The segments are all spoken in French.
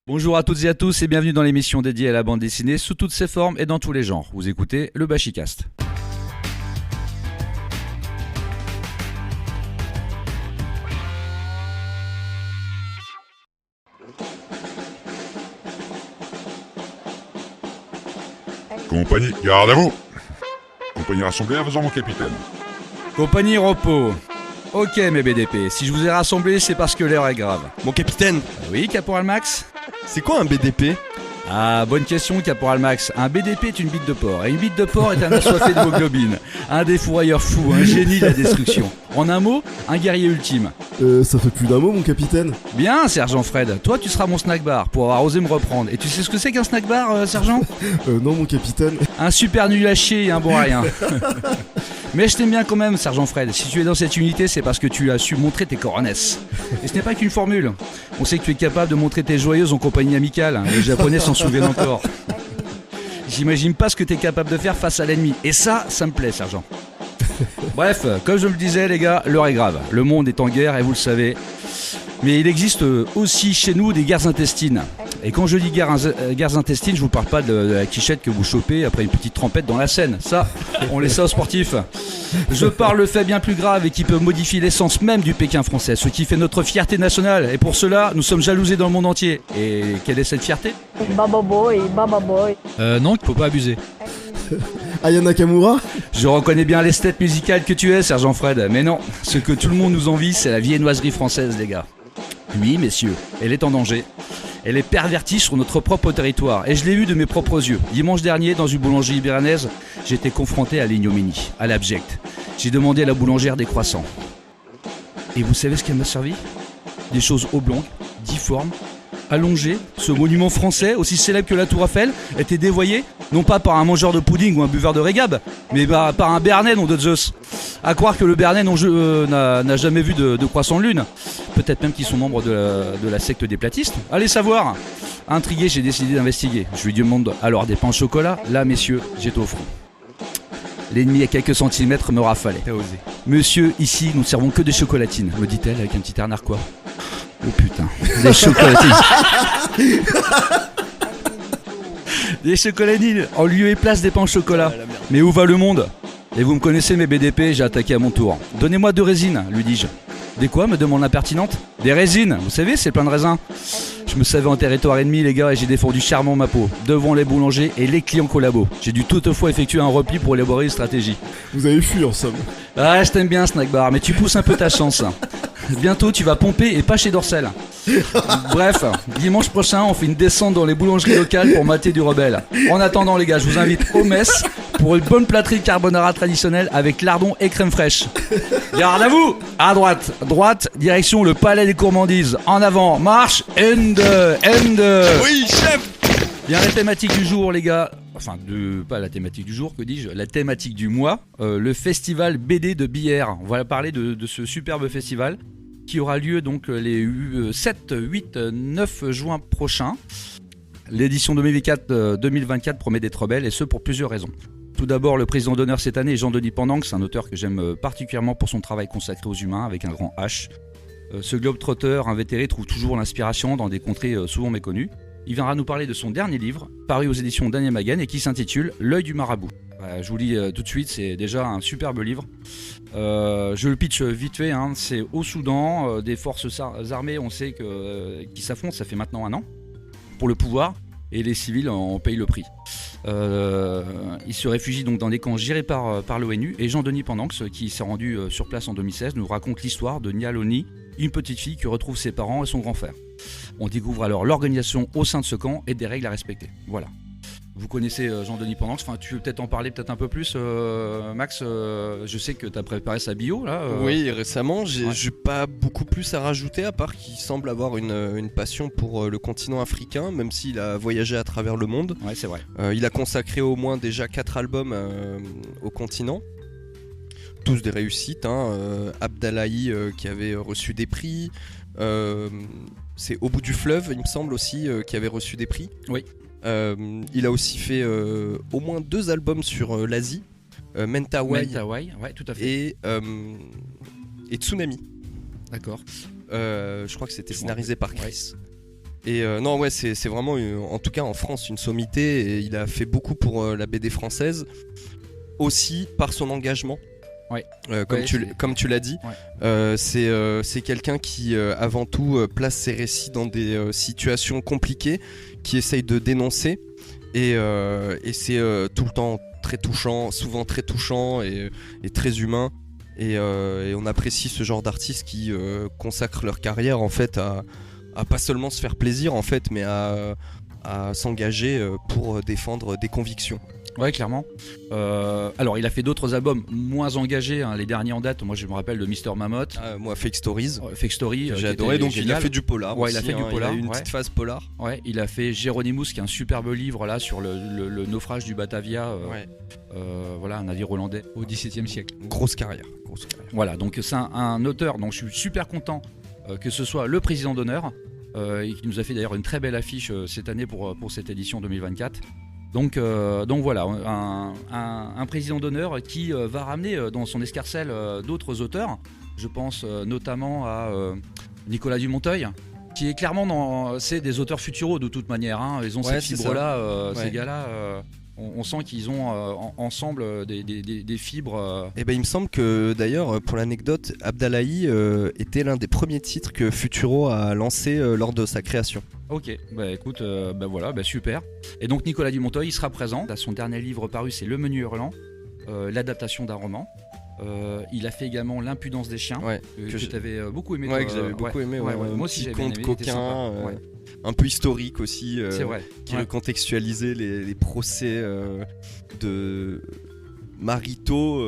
Bonjour à toutes et à tous et bienvenue dans l'émission dédiée à la bande dessinée sous toutes ses formes et dans tous les genres. Vous écoutez le Bashicast. Compagnie, garde à vous. Compagnie rassemblée à vos ordres, mon capitaine. Compagnie repos. Ok mes BDP, si je vous ai rassemblés c'est parce que l'heure est grave. Mon capitaine, Oui Caporal Max? c'est quoi un BDP? Ah, bonne question Caporal Max. Un BDP est une bite de porc et une bite de porc est un assoiffé d'hémoglobine. Un défourailleur fou, un génie de la destruction. En un mot, un guerrier ultime. Ça fait plus d'un mot, mon capitaine. Bien sergent Fred, toi tu seras mon snack bar pour avoir osé me reprendre. Et tu sais ce que c'est qu'un snack bar sergent? Non, mon capitaine. Un super nul à chier et un bon à rien. Mais je t'aime bien quand même, sergent Fred. Si tu es dans cette unité, c'est parce que tu as su montrer tes coronesses. Et ce n'est pas qu'une formule. On sait que tu es capable de montrer tes joyeuses en compagnie amicale. Les Japonais s'en souviennent encore. J'imagine pas ce que tu es capable de faire face à l'ennemi. Et ça me plaît, sergent. Bref, comme je le disais, les gars, l'heure est grave. Le monde est en guerre et vous le savez. Mais il existe aussi chez nous des guerres intestines. Et quand je dis guerres intestines, je vous parle pas de la quichette que vous chopez après une petite trempette dans la Seine. Ça, on laisse ça aux sportifs. Je parle le fait bien plus grave et qui peut modifier l'essence même du Pékin français, ce qui fait notre fierté nationale. Et pour cela, nous sommes jalousés dans le monde entier. Et quelle est cette fierté? Baba boy, baba boy. Non, il faut pas abuser. Aya Nakamura. Je reconnais bien l'esthète musicale que tu es, sergent Fred. Mais non, ce que tout le monde nous envie, c'est la viennoiserie française, les gars. Oui, messieurs, elle est en danger. Elle est pervertie sur notre propre territoire. Et je l'ai vu de mes propres yeux. Dimanche dernier, dans une boulangerie ibéranaise, j'étais confronté à l'ignominie, à l'abject. J'ai demandé à la boulangère des croissants. Et vous savez ce qu'elle m'a servi? Des choses oblongues, difformes, allongées. Ce monument français, aussi célèbre que la Tour Eiffel, était dévoyé, non pas par un mangeur de pudding ou un buveur de régab, mais par un Béarnais, nom de Zeus. À croire que le Béarnais n'a jamais vu de croissant de lune. Peut-être même qu'ils sont membres de la secte des platistes. Allez savoir. Intrigué, j'ai décidé d'investiguer. Je lui demande alors des pains au chocolat. Là, messieurs, j'étais au front. L'ennemi à quelques centimètres me rafalait. T'as osé. Monsieur, ici, nous ne servons que des chocolatines, me dit-elle avec un petit air narquois. Oh putain, des chocolatines. Des chocolatines en lieu et place des pains au chocolat. Mais où va le monde? Et vous me connaissez mes BDP, j'ai attaqué à mon tour. Donnez-moi 2 résines, lui dis-je. Des quoi, me demande l'impertinente? Des résines, vous savez, c'est plein de raisins. Je me savais en territoire ennemi, les gars, et j'ai défendu charmant ma peau, devant les boulangers et les clients collabos. J'ai dû toutefois effectuer un repli pour élaborer une stratégie. Vous avez fui, en somme. Ah, je t'aime bien, Snack Bar, mais tu pousses un peu ta chance. Bientôt, tu vas pomper et pas chez Dorcel. Bref, dimanche prochain, on fait une descente dans les boulangeries locales pour mater du rebelle. En attendant, les gars, je vous invite au Metz pour une bonne plâtrée de carbonara traditionnelle avec lardon et crème fraîche. Garde à vous! À droite, direction le palais des gourmandises. En avant, marche, end. Oui, chef! Bien, la thématique du jour, les gars. Enfin, pas la thématique du jour, que dis-je? La thématique du mois, le festival BD de Billère. On va parler de ce superbe festival qui aura lieu donc les 7, 8, 9 juin prochains. L'édition 2024 promet d'être belle, et ce pour plusieurs raisons. Tout d'abord, le président d'honneur cette année est Jean-Denis Pendanx, un auteur que j'aime particulièrement pour son travail consacré aux humains avec un grand H. Ce globe-trotter invétéré trouve toujours l'inspiration dans des contrées souvent méconnues. Il viendra nous parler de son dernier livre, paru aux éditions Daniel Maguen et qui s'intitule L'œil du marabout. Je vous lis tout de suite, c'est déjà un superbe livre. Je le pitch vite fait, hein. C'est au Soudan, des forces armées, on sait qui s'affrontent, ça fait maintenant 1 an, pour le pouvoir, et les civils en payent le prix. Il se réfugie donc dans des camps gérés par l'ONU, et Jean-Denis Pendanx, qui s'est rendu sur place en 2016, nous raconte l'histoire de Nialoni, une petite fille qui retrouve ses parents et son grand frère. On découvre alors l'organisation au sein de ce camp et des règles à respecter. Voilà. Vous connaissez Jean-Denis Pendanx, enfin tu veux peut-être en parler peut-être un peu plus, Max. Je sais que tu as préparé sa bio là. Oui, récemment, j'ai Ouais. pas beaucoup plus à rajouter, à part qu'il semble avoir une passion pour le continent africain, même s'il a voyagé à travers le monde. Ouais, c'est vrai. Il a consacré au moins déjà 4 albums au continent. Tous des réussites, hein. Abdallahi qui avait reçu des prix. C'est Au bout du fleuve, il me semble aussi, qui avait reçu des prix. Oui. Il a aussi fait au moins 2 albums sur l'Asie, Mentawai Mentawai, ouais, tout à fait. et Tsunami. D'accord. Je crois que c'était scénarisé par Chris. Et non, ouais, c'est vraiment, en tout cas en France, une sommité. Et il a fait beaucoup pour la BD française, aussi par son engagement. Ouais. Comme tu l'as dit, Ouais. c'est quelqu'un qui, avant tout, place ses récits dans des situations compliquées, qui essaye de dénoncer. Et c'est tout le temps très touchant, souvent très touchant et très humain. Et on apprécie ce genre d'artistes qui consacrent leur carrière en fait à pas seulement se faire plaisir en fait, mais à s'engager pour défendre des convictions. Ouais, clairement. Alors, il a fait d'autres albums moins engagés, hein, les derniers en date. Moi, je me rappelle de Mr. Mammoth, Moi, Fake Stories, Fake Story. j'ai qui adoré. était Donc, il a génial. fait du polar. Ouais, aussi, il a fait du hein, polar, Il a eu une ouais. petite phase polar. Ouais, il a fait Géronimus, qui est un superbe livre là sur le naufrage du Batavia. Ouais. Voilà, un navire hollandais au XVIIe siècle. Grosse carrière. Voilà, donc c'est un auteur dont je suis super content que ce soit le président d'honneur, et qui nous a fait d'ailleurs une très belle affiche cette année pour cette édition 2024. Donc voilà, un président d'honneur qui va ramener dans son escarcelle d'autres auteurs. Je pense notamment à Nicolas Dumonteuil, qui est clairement c'est des auteurs futuraux de toute manière. Hein. Ils ont Ouais, cette c'est fibre-là, ça. ces Ouais. gars-là. On sent qu'ils ont ensemble des fibres. Et ben il me semble que d'ailleurs, pour l'anecdote, Abdallahi était l'un des premiers titres que Futuro a lancé lors de sa création. Ok, bah écoute, voilà, super. Et donc Nicolas Dumonteuil, il sera présent. Son dernier livre paru, c'est Le Menu Hurlant, l'adaptation d'un roman. Il a fait également L'impudence des chiens, Ouais, que tu avais beaucoup aimé. Ouais, toi, que j'avais beaucoup aimé. Ouais, Moi aussi, petit j'avais bien conte aimé, il était coquin, sympa. Ouais. un peu historique aussi, C'est vrai. qui Ouais. recontextualisait les procès de maritaux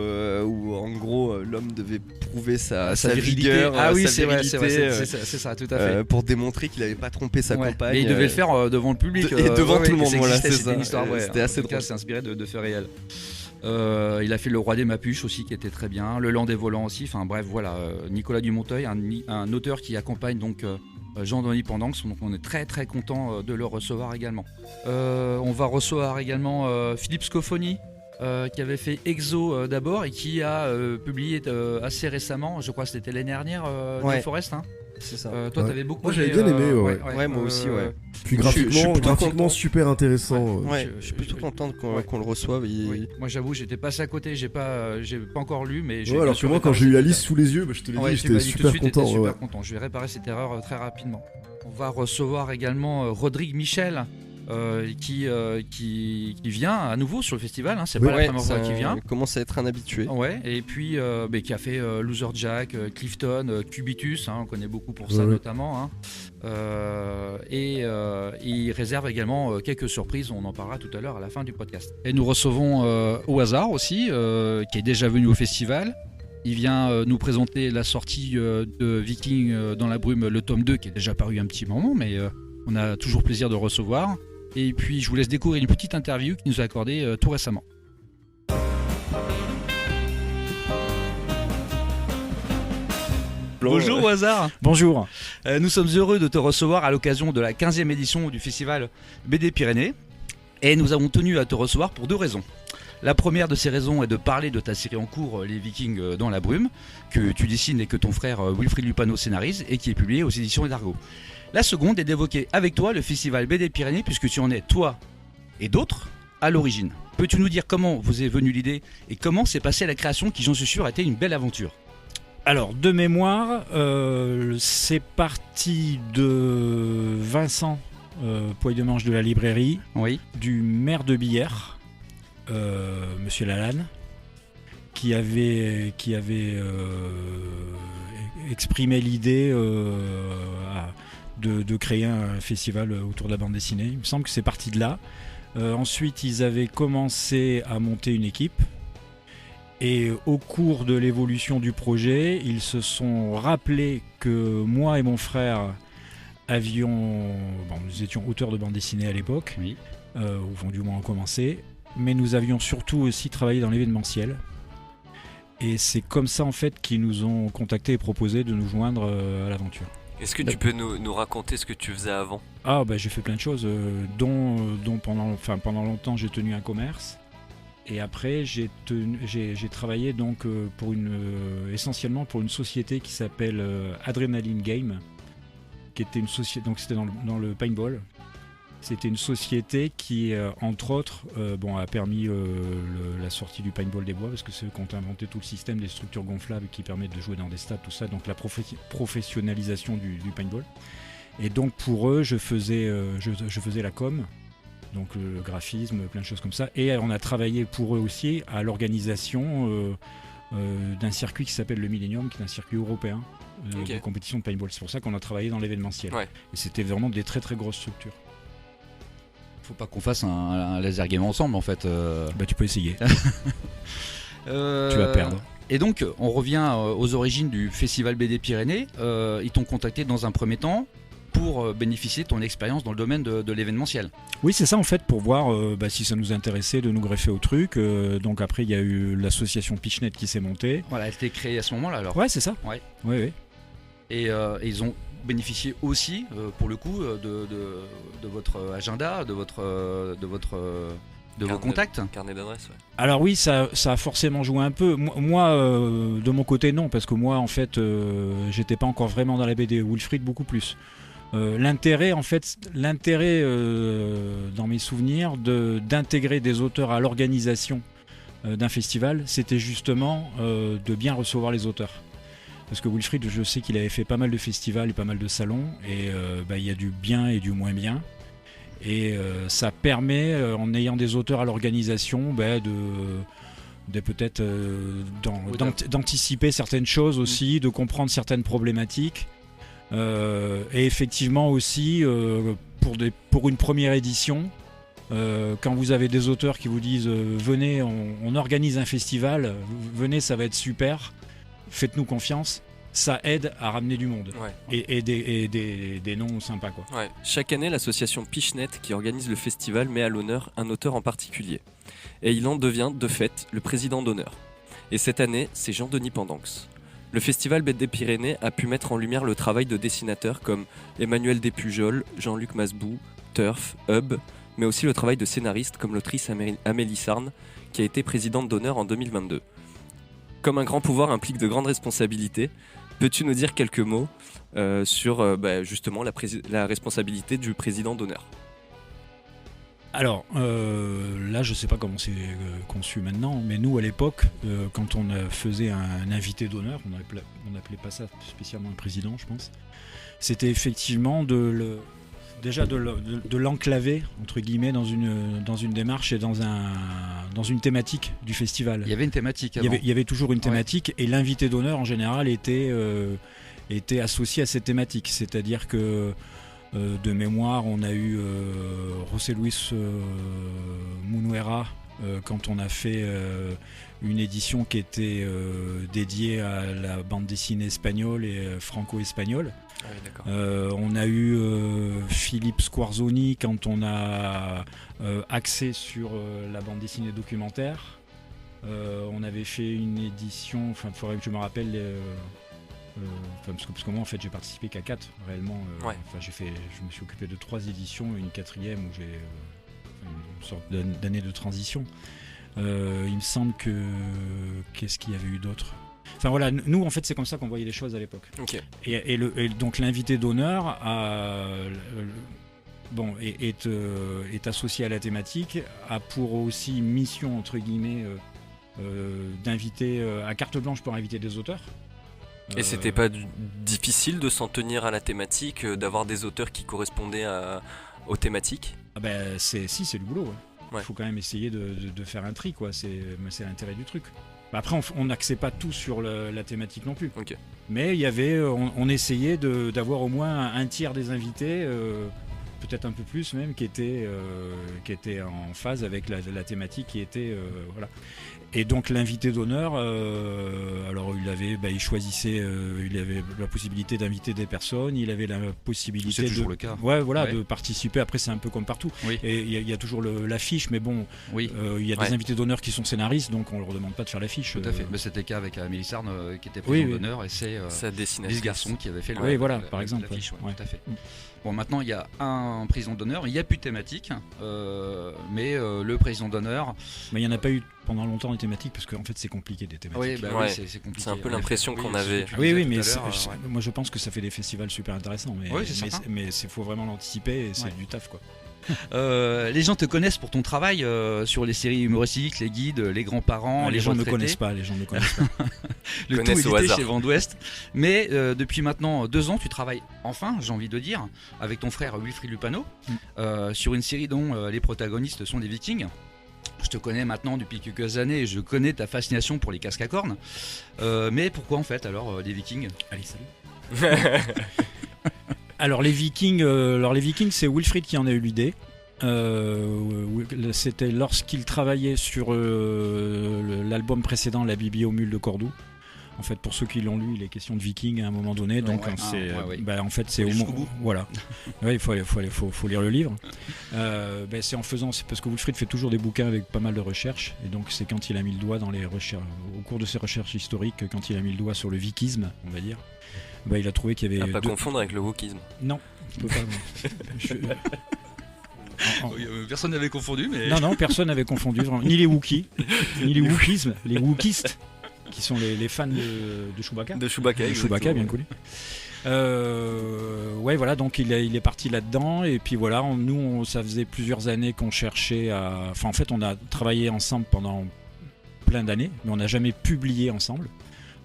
où en gros l'homme devait prouver sa virilité. vigueur, Ah oui, sa c'est vrai, virilité, c'est ça, tout à fait. pour démontrer qu'il n'avait pas trompé sa Ouais. compagne. Mais il devait le faire devant le public. et devant tout le monde, ça voilà, existait, c'est c'était ça. une histoire vraie. C'était assez En tout cas, drôle. c'est inspiré de faits réels. Il a fait Le Roi des Mapuches aussi, qui était très bien. Le Land des volants aussi. Enfin bref, voilà. Nicolas Dumonteuil, un auteur qui accompagne donc Jean-Denis Pendance. Donc on est très très content de le recevoir également. On va recevoir également Philippe Scofoni, qui avait fait Exo d'abord et qui a publié assez récemment, je crois que c'était l'année dernière, Ouais. New Forest. Hein. C'est ça. Toi, Ouais. t'avais beaucoup Moi, j'avais bien aimé, ouais. Ouais, moi aussi, ouais. Puis Je suis plutôt graphiquement content. super intéressant. Ouais, je suis plutôt content ouais. qu'on le reçoive. Oui. Moi j'avoue, j'étais passé à côté, j'ai pas encore lu, mais j'ai Ouais, bien alors sûr que moi, quand réparé j'ai eu la cette liste sous les yeux, je te l'ai erreur. Ouais, dit, tu m'as j'étais dit tout de super suite, t'étais content. super Ouais. content. Je vais réparer cette erreur très rapidement. On va recevoir également Rodrigue Michel, qui vient à nouveau sur le festival. Hein. C'est pas la première fois qu'il vient. Commence à être un habitué. Ouais, et puis qui a fait Loser Jack, Clifton, Cubitus, hein, on connaît beaucoup pour ça Ouais. notamment. Hein. Et il réserve également quelques surprises, on en parlera tout à l'heure à la fin du podcast. Et nous recevons au hasard aussi, qui est déjà venu au festival. Il vient nous présenter la sortie de Viking dans la brume, le tome 2, qui est déjà paru un petit moment, mais on a toujours plaisir de le recevoir. Et puis je vous laisse découvrir une petite interview qu'il nous a accordée tout récemment. Bonjour au hasard. Bonjour. Nous sommes heureux de te recevoir à l'occasion de la 15e édition du festival BD Pyrénées. Et nous avons tenu à te recevoir pour deux raisons. La première de ces raisons est de parler de ta série en cours, Les Vikings dans la brume, que tu dessines et que ton frère Wilfried Lupano scénarise et qui est publié aux éditions Edargo. La seconde est d'évoquer avec toi le festival BD Pyrénées, puisque tu en es, toi et d'autres, à l'origine. Peux-tu nous dire comment vous est venue l'idée et comment s'est passée la création qui, j'en suis sûr, a été une belle aventure? Alors, de mémoire, c'est parti de Vincent, poil de manche de la librairie, Oui. du maire de Billère, Monsieur Lalanne, qui avait exprimé l'idée de créer un festival autour de la bande dessinée. Il me semble que c'est parti de là. Ensuite, ils avaient commencé à monter une équipe. Et au cours de l'évolution du projet, ils se sont rappelés que moi et mon frère nous étions auteurs de bande dessinée à l'époque, Oui. ou du moins on commençait, mais nous avions surtout aussi travaillé dans l'événementiel. Et c'est comme ça en fait qu'ils nous ont contactés et proposé de nous joindre à l'aventure. Est-ce que tu peux nous raconter ce que tu faisais avant ? Ah bah j'ai fait plein de choses, dont pendant longtemps j'ai tenu un commerce. Et après, j'ai travaillé donc essentiellement pour une société qui s'appelle Adrenaline Game, qui était une société, donc c'était dans le paintball. C'était une société qui, entre autres, a permis la sortie du paintball des bois, parce que c'est eux qui ont inventé tout le système des structures gonflables qui permettent de jouer dans des stades, tout ça, donc la professionnalisation du paintball. Et donc pour eux, je faisais la com, donc le graphisme, plein de choses comme ça, et on a travaillé pour eux aussi à l'organisation d'un circuit qui s'appelle le Millennium, qui est un circuit européen de compétition de paintball. C'est pour ça qu'on a travaillé dans l'événementiel. Ouais. Et c'était vraiment des très très grosses structures. Faut pas qu'on fasse un laser game ensemble en fait. Tu peux essayer. Tu vas perdre. Et donc on revient aux origines du Festival BD Pyrénées. Ils t'ont contacté dans un premier temps pour bénéficier de ton expérience dans le domaine de l'événementiel. Oui, c'est ça en fait, pour voir si ça nous intéressait de nous greffer au truc. Donc après il y a eu l'association Pitchnet qui s'est montée. Voilà, elle était créée à ce moment-là alors. Ouais, c'est ça. Ouais. Oui. Et ils ont bénéficié aussi, pour le coup, de votre agenda, de vos contacts. Carnet d'adresse, ouais. Alors oui, ça a forcément joué un peu. Moi, de mon côté, non, parce que moi, en fait, j'étais pas encore vraiment dans la BD. Wilfried, beaucoup plus. L'intérêt, dans mes souvenirs, d'intégrer des auteurs à l'organisation d'un festival, c'était justement de bien recevoir les auteurs. Parce que Wilfried, je sais qu'il avait fait pas mal de festivals et pas mal de salons, et il y a du bien et du moins bien. Et ça permet, en ayant des auteurs à l'organisation, de peut-être d'anticiper certaines choses aussi, de comprendre certaines problématiques. Et effectivement aussi, pour une première édition, quand vous avez des auteurs qui vous disent venez, on organise un festival, venez, ça va être super, faites-nous confiance, ça aide à ramener du monde. Ouais. Et des noms sympas, quoi. Ouais. Chaque année, l'association Pitchnet qui organise le festival met à l'honneur un auteur en particulier. Et il en devient, de fait, le président d'honneur. Et cette année, c'est Jean-Denis Pendanx. Le festival BD Pyrénées a pu mettre en lumière le travail de dessinateurs comme Emmanuel Despujol, Jean-Luc Masbou, Turf, Hub, mais aussi le travail de scénaristes comme l'autrice Amélie Sarne, qui a été présidente d'honneur en 2022. Comme un grand pouvoir implique de grandes responsabilités, peux-tu nous dire quelques mots sur justement la responsabilité du président d'honneur ? Alors, là, je ne sais pas comment c'est conçu maintenant, mais nous, à l'époque, quand on faisait un invité d'honneur, on n'appelait pas ça spécialement un président, je pense, c'était effectivement de l'enclaver, entre guillemets, dans une démarche et dans une thématique du festival. Il y avait une thématique avant. Il y avait toujours une thématique, et l'invité d'honneur, en général, était associé à cette thématique. C'est-à-dire que, de mémoire, on a eu José Luis Munuera, quand on a fait une édition qui était dédiée à la bande dessinée espagnole et franco-espagnole. Ah oui, d'accord. On a eu Philippe Squarzoni quand on a axé sur la bande dessinée documentaire. On avait fait une édition, il faudrait que je me rappelle, parce que moi en fait j'ai participé qu'à 4 réellement. Ouais. Je me suis occupé de 3 éditions et une 4e où j'ai une sorte d'année de transition. Il me semble que qu'est-ce qu'il y avait eu d'autre ? Enfin voilà, nous en fait c'est comme ça qu'on voyait les choses à l'époque. Okay. Et donc l'invité d'honneur est associé à la thématique, a pour aussi mission entre guillemets d'inviter à carte blanche pour inviter des auteurs. Et c'était pas difficile de s'en tenir à la thématique, d'avoir des auteurs qui correspondaient aux thématiques ? C'est du boulot. Ouais. Il faut quand même essayer de faire un tri, quoi. C'est l'intérêt du truc. Après, on n'axait pas tout sur la thématique non plus. Okay. Mais il y avait, on essayait d'avoir au moins un tiers des invités, peut-être un peu plus même, qui étaient en phase avec la thématique qui était voilà. Et donc l'invité d'honneur, alors il choisissait, il avait la possibilité d'inviter des personnes, il avait la possibilité toujours le cas. De participer. Après c'est un peu comme partout. Oui. Et il y a toujours l'affiche, mais bon, oui. Il y a des invités d'honneur qui sont scénaristes, donc on leur demande pas de faire l'affiche. Tout à fait. Mais c'était le cas avec Amélie Sarne qui était présidente d'honneur, et c'est sa dessinatrice. Lise Garçon qui avait fait par exemple. l'affiche. Ouais. Tout à fait. Bon, maintenant il y a un président d'honneur, il n'y a plus de thématique, mais le président d'honneur. Mais il n'y en a pas eu pendant longtemps des thématiques parce qu'en fait c'est compliqué des thématiques. Oui, Ouais, c'est compliqué. c'est un peu En effet. l'impression qu'on c'est ce avait. que tu Oui, disais oui, tout mais à l'heure, ouais. moi je pense que ça fait des festivals super intéressants. Mais Oui, c'est certain. mais faut vraiment l'anticiper et c'est Ouais. du taf quoi. Les gens te connaissent pour ton travail sur les séries humoristiques, les guides, les grands-parents, Les gens ne me retraités. connaissent pas, les gens ne me connaissent pas. Le tout connaissent au édité hasard. chez Vent d'Ouest. Mais depuis maintenant 2 ans, tu travailles enfin, j'ai envie de dire, avec ton frère Wilfried Lupano, sur une série dont les protagonistes sont des Vikings. Je te connais maintenant depuis quelques années et je connais ta fascination pour les casques à cornes. Mais pourquoi en fait alors les Vikings? Allez, salut. Alors les Vikings, c'est Wilfried qui en a eu l'idée. C'était lorsqu'il travaillait sur l'album précédent, La Bibi aux mules de Cordoue. En fait, pour ceux qui l'ont lu, il est question de Vikings à un moment donné. Donc, Ouais, c'est, ouais. bah, en fait, c'est Faut au aller moins. jusqu'au bout. Voilà. Ouais, il faut lire le livre. C'est en faisant, c'est parce que Wilfried fait toujours des bouquins avec pas mal de recherches. Et donc, c'est quand il a mis le doigt dans les recherches, au cours de ses recherches historiques, quand il a mis le doigt sur le vikisme, on va dire, bah, il a trouvé qu'il y À avait. pas confondre avec le wokisme. Non, je peux pas. je- Personne n'avait confondu, mais. Non, personne n'avait confondu, vraiment. Ni les Wookiees, ni les Wookismes, les Wookistes, qui sont les fans de Chewbacca. De Chewbacca, De Chewbacca, bien connu. Ouais, voilà, donc il est parti là-dedans, et puis voilà, ça faisait plusieurs années qu'on cherchait à. Enfin, en fait, on a travaillé ensemble pendant plein d'années, mais on n'a jamais publié ensemble.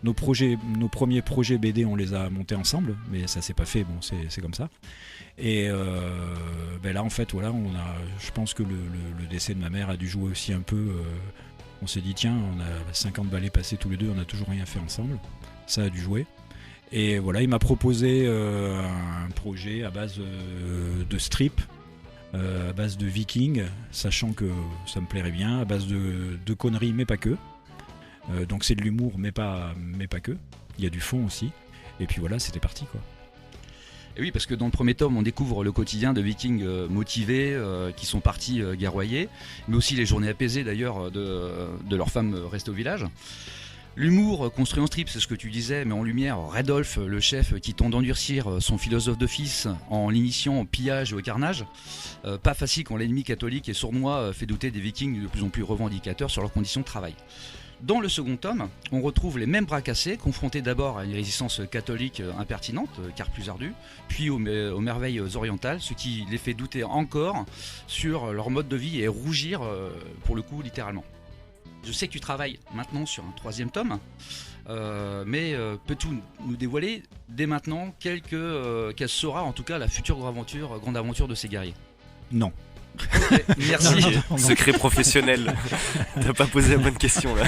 Nos premiers projets BD, on les a montés ensemble, mais ça s'est pas fait, bon, c'est comme ça. Et là, en fait, voilà, je pense que le décès de ma mère a dû jouer aussi un peu. On s'est dit, tiens, on a 50 balais passés tous les deux, on n'a toujours rien fait ensemble. Ça a dû jouer. Et voilà, il m'a proposé un projet à base de strip, à base de vikings, sachant que ça me plairait bien, à base de conneries, mais pas que. Donc c'est de l'humour, mais pas que. Il y a du fond aussi. Et puis voilà, c'était parti, quoi. Et oui, parce que dans le premier tome, on découvre le quotidien de Vikings motivés qui sont partis guerroyer, mais aussi les journées apaisées d'ailleurs de leurs femmes restées au village. L'humour construit en strip, c'est ce que tu disais, mais en lumière, Redolph, le chef qui tente d'endurcir son philosophe de fils en l'initiant au pillage et au carnage. Pas facile quand l'ennemi catholique et sournois fait douter des Vikings de plus en plus revendicateurs sur leurs conditions de travail. Dans le second tome, on retrouve les mêmes bras cassés, confrontés d'abord à une résistance catholique impertinente, car plus ardue, puis aux merveilles orientales, ce qui les fait douter encore sur leur mode de vie et rougir, pour le coup, littéralement. Je sais que tu travailles maintenant sur un 3e tome, mais peux-tu nous dévoiler dès maintenant quelle sera en tout cas la future grande aventure de ces guerriers? Non. Okay, merci. Non. Secret professionnel. T'as pas posé la bonne question là.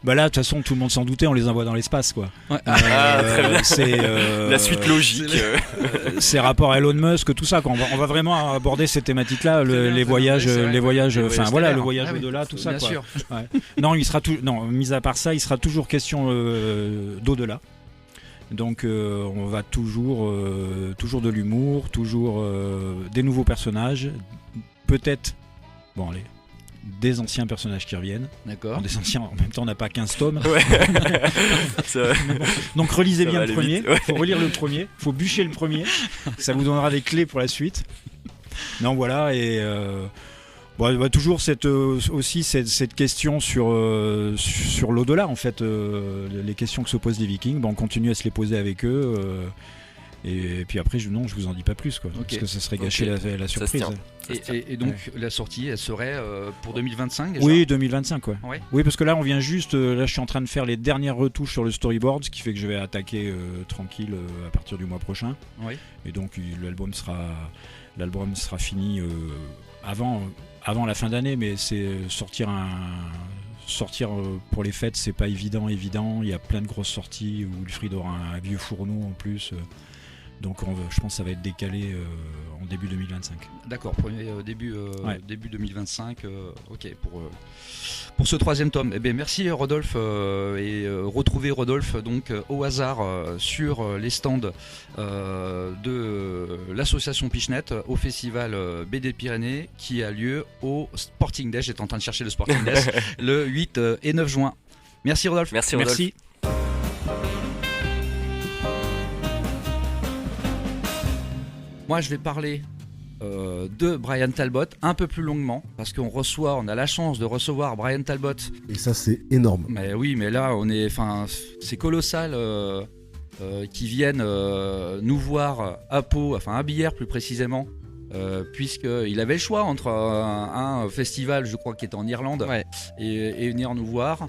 Bah là, de toute façon, tout le monde s'en doutait, on les envoie dans l'espace, quoi. Ouais. Très bien. C'est La suite logique. c'est rapport à Elon Musk, tout ça, quoi. On va vraiment aborder ces thématiques-là, les voyages, enfin voilà, le voyage au-delà, tout ça, bien quoi. sûr. Ouais. Non, mis à part ça, il sera toujours question d'au-delà. Donc on va toujours de l'humour, toujours des nouveaux personnages, peut-être, bon allez, des anciens personnages qui reviennent. D'accord. Bon, des anciens, en même temps on n'a pas 15 tomes. Ouais. Ça va. Donc relisez Ça bien va le aller premier, vite, ouais. faut relire le premier, faut bûcher le premier, ça vous donnera des clés pour la suite. Non voilà, et toujours cette question sur l'au-delà en fait, les questions que se posent les Vikings, on continue à se les poser avec eux, et puis après je vous en dis pas plus, quoi, parce que ça serait gâcher Ok. la surprise. Et donc la sortie, elle serait pour 2025 déjà? Oui, 2025, quoi. Ouais. Oui, parce que là on vient juste, là je suis en train de faire les dernières retouches sur le storyboard, ce qui fait que je vais attaquer tranquille à partir du mois prochain. Oui. Et donc l'album sera fini avant la fin d'année, mais c'est sortir pour les fêtes, c'est pas évident. Il y a plein de grosses sorties où Wilfried aura un vieux fourneau en plus. Donc je pense que ça va être décalé en début 2025. D'accord, début 2025, ok, pour ce 3e tome. Eh bien, merci Rodolphe, et retrouvez Rodolphe donc au hasard sur les stands de l'association Pichenet au festival BD Pyrénées qui a lieu au Sporting Dash. J'étais en train de chercher le Sporting Dash le 8 et 9 juin. Merci Rodolphe. Merci Rodolphe. Merci. Moi, je vais parler de Brian Talbot un peu plus longuement parce on a la chance de recevoir Brian Talbot. Et ça, c'est énorme. Mais oui, mais là, c'est colossal qu'ils viennent nous voir à Pau, enfin à Billère plus précisément, puisqu'il avait le choix entre un festival, je crois, qui est en Irlande, Ouais. et venir nous voir.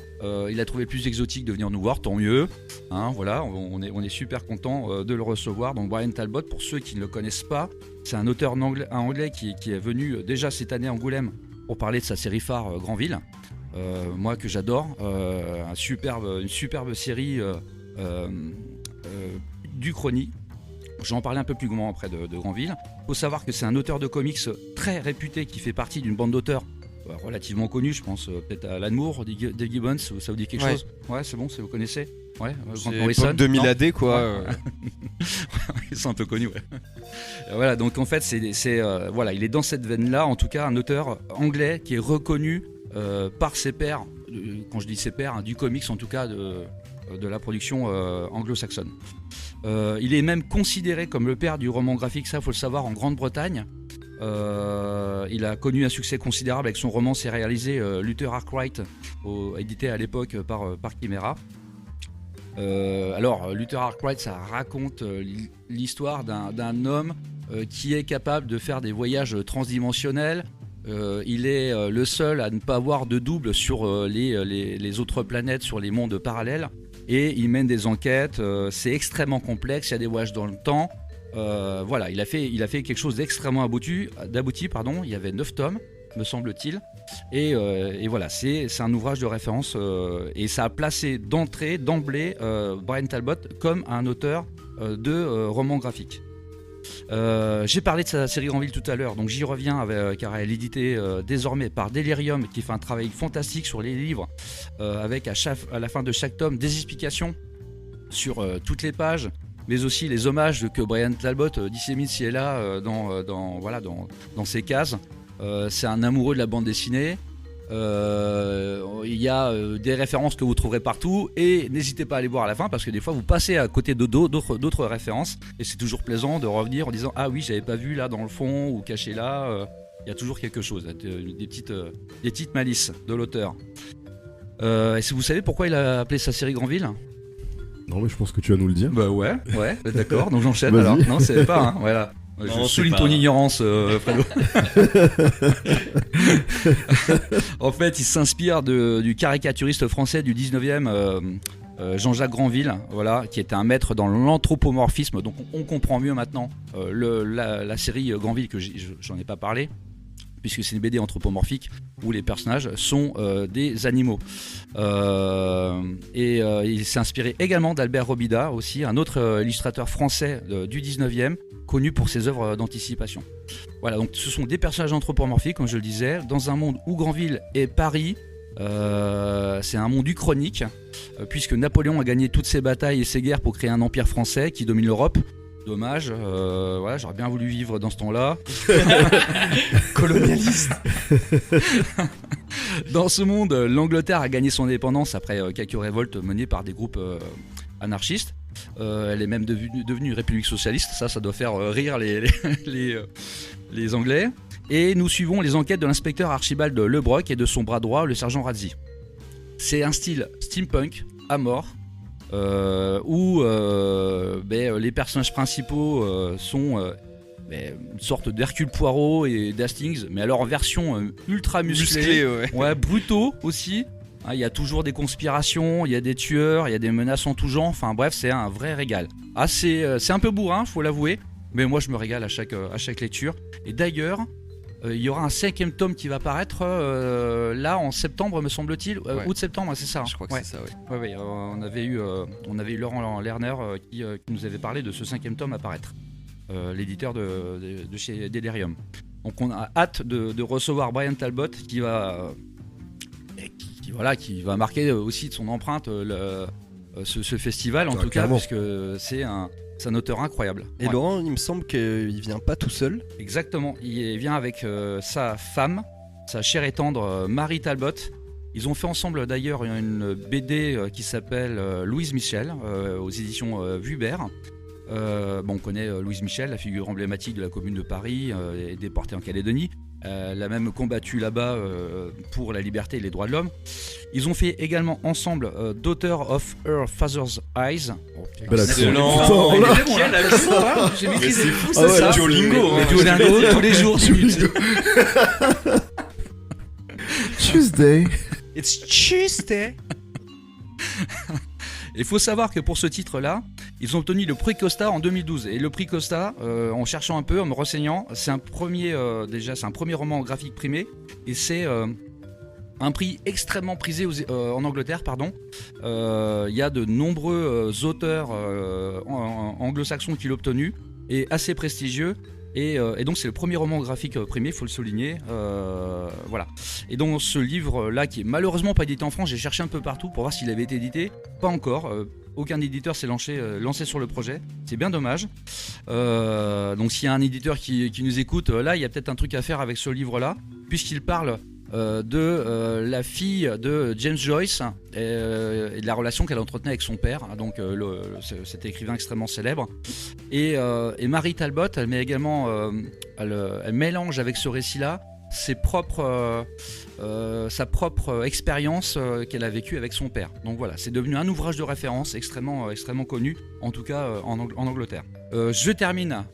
Il a trouvé plus exotique de venir nous voir, tant mieux. Hein, voilà, on est super content de le recevoir. Donc Brian Talbot, pour ceux qui ne le connaissent pas, c'est un auteur anglais qui est venu déjà cette année à Angoulême pour parler de sa série phare Granville. Moi que j'adore, une superbe série du Chrony. J'en parlais un peu plus longuement après de Granville. Il faut savoir que c'est un auteur de comics très réputé qui fait partie d'une bande d'auteurs relativement connue, je pense peut-être à Alan Moore, Dave Gibbons, ça vous dit quelque chose? Ouais, c'est bon, vous connaissez? Ouais, Grant Morrison. C'est 2000 non AD quoi. Ils sont un peu connus, ouais. Voilà, donc en fait, voilà, il est dans cette veine-là, en tout cas, un auteur anglais qui est reconnu par ses pairs, quand je dis ses pairs, hein, du comics en tout cas, de la production anglo-saxonne. Il est même considéré comme le père du roman graphique, ça faut le savoir, en Grande-Bretagne. Il a connu un succès considérable avec son roman réalisé Luther Arkwright, édité à l'époque par Chimera. Alors Luther Arkwright, ça raconte l'histoire d'un homme qui est capable de faire des voyages transdimensionnels. Il est le seul à ne pas avoir de double sur les autres planètes, sur les mondes parallèles, et il mène des enquêtes. C'est extrêmement complexe, il y a des voyages dans le temps. Voilà, il a fait quelque chose d'extrêmement abouti. Il y avait 9 tomes, me semble-t-il, et voilà, c'est un ouvrage de référence, et ça a placé d'emblée Brian Talbot comme un auteur de romans graphiques. J'ai parlé de sa série Granville tout à l'heure, donc j'y reviens car elle est éditée désormais par Delirium, qui fait un travail fantastique sur les livres, avec à la fin de chaque tome des explications sur toutes les pages, mais aussi les hommages que Brian Talbot dissémine ci et là dans ses cases. C'est un amoureux de la bande dessinée. Il y a des références que vous trouverez partout, et n'hésitez pas à aller voir à la fin parce que des fois vous passez à côté d'autres références, et c'est toujours plaisant de revenir en disant ah oui, j'avais pas vu là dans le fond ou caché là. Il y a toujours quelque chose, des petites malices de l'auteur. Est-ce que vous savez pourquoi il a appelé sa série Granville? Non, mais je pense que tu vas nous le dire. Bah ouais, d'accord, donc j'enchaîne Vas-y. alors. Non, c'est pas, hein, voilà. Non, Je c'est souligne pas- ton ignorance, Fredo. En fait, il s'inspire du caricaturiste français du 19e, Jean-Jacques Granville, voilà, qui était un maître dans l'anthropomorphisme. Donc on comprend mieux maintenant la série Granville, que j'en ai pas parlé, puisque c'est une BD anthropomorphique où les personnages sont des animaux. Il s'est inspiré également d'Albert Robida, aussi un autre illustrateur français du 19e, connu pour ses œuvres d'anticipation. Voilà, donc ce sont des personnages anthropomorphiques, comme je le disais, dans un monde où Granville est Paris. C'est un monde uchronique, puisque Napoléon a gagné toutes ses batailles et ses guerres pour créer un empire français qui domine l'Europe. Dommage, voilà, j'aurais bien voulu vivre dans ce temps-là. Colonialiste. Dans ce monde, l'Angleterre a gagné son indépendance après quelques révoltes menées par des groupes anarchistes. Elle est même devenue République socialiste, ça doit faire rire les Anglais. Et nous suivons les enquêtes de l'inspecteur Archibald Lebrock et de son bras droit, le sergent Razzi. C'est un style steampunk à mort, où les personnages principaux sont une sorte d'Hercule Poirot et d'Hastings, mais alors en version ultra musclée. Ouais, brutaux aussi. Il y a toujours des conspirations, il y a des tueurs, il y a des menaces en tout genre. Enfin bref, c'est un vrai régal. C'est un peu bourrin, faut l'avouer, mais moi je me régale à chaque lecture. Et d'ailleurs, il y aura un 5e tome qui va paraître là en septembre, me semble-t-il, Ouais. août-septembre, c'est ça. Je crois que Ouais. c'est ça, oui. Ouais, on avait eu Laurent Lerner qui nous avait parlé de ce 5e tome à paraître, l'éditeur de chez Delirium. Donc on a hâte de recevoir Brian Talbot qui va marquer aussi de son empreinte ce festival, en tout cas, clairement. puisque c'est un auteur incroyable. Et Ouais. Laurent, il me semble qu'il vient pas tout seul. Exactement, il vient avec sa femme, sa chère et tendre Marie Talbot. Ils ont fait ensemble d'ailleurs une BD qui s'appelle Louise Michel aux éditions Vuibert. On connaît Louise Michel, la figure emblématique de la Commune de Paris, est déportée en Calédonie. Elle a même combattu là-bas pour la liberté et les droits de l'homme. Ils ont fait également ensemble Daughter of Her Father's Eyes. Bel Excellent. accent. Oh, Là. quel accent, hein. J'ai maîtrisé. c'est fou, Ah ouais, ça, là, Duolingo. Mais Duolingo, tous les jours. Tuesday. It's Tuesday. Il faut savoir que pour ce titre-là, ils ont obtenu le prix Costa en 2012. Et le prix Costa, en cherchant un peu, en me renseignant, c'est un premier roman graphique primé. Et c'est un prix extrêmement prisé en Angleterre. Il y a de nombreux auteurs anglo-saxons qui l'ont obtenu. Et assez prestigieux. Et donc c'est le premier roman graphique primé, il faut le souligner. Voilà. Et donc ce livre-là, qui est malheureusement pas édité en France, j'ai cherché un peu partout pour voir s'il avait été édité. Pas encore. Aucun éditeur s'est lancé sur le projet. C'est bien dommage. Donc s'il y a un éditeur qui nous écoute, là il y a peut-être un truc à faire avec ce livre-là, puisqu'il parle de la fille de James Joyce et de la relation qu'elle entretenait avec son père, donc cet écrivain extrêmement célèbre. Et Mary Talbot, elle met également, elle mélange avec ce récit-là sa propre expérience qu'elle a vécue avec son père. Donc voilà, c'est devenu un ouvrage de référence extrêmement connu, en tout cas en Angleterre. Je termine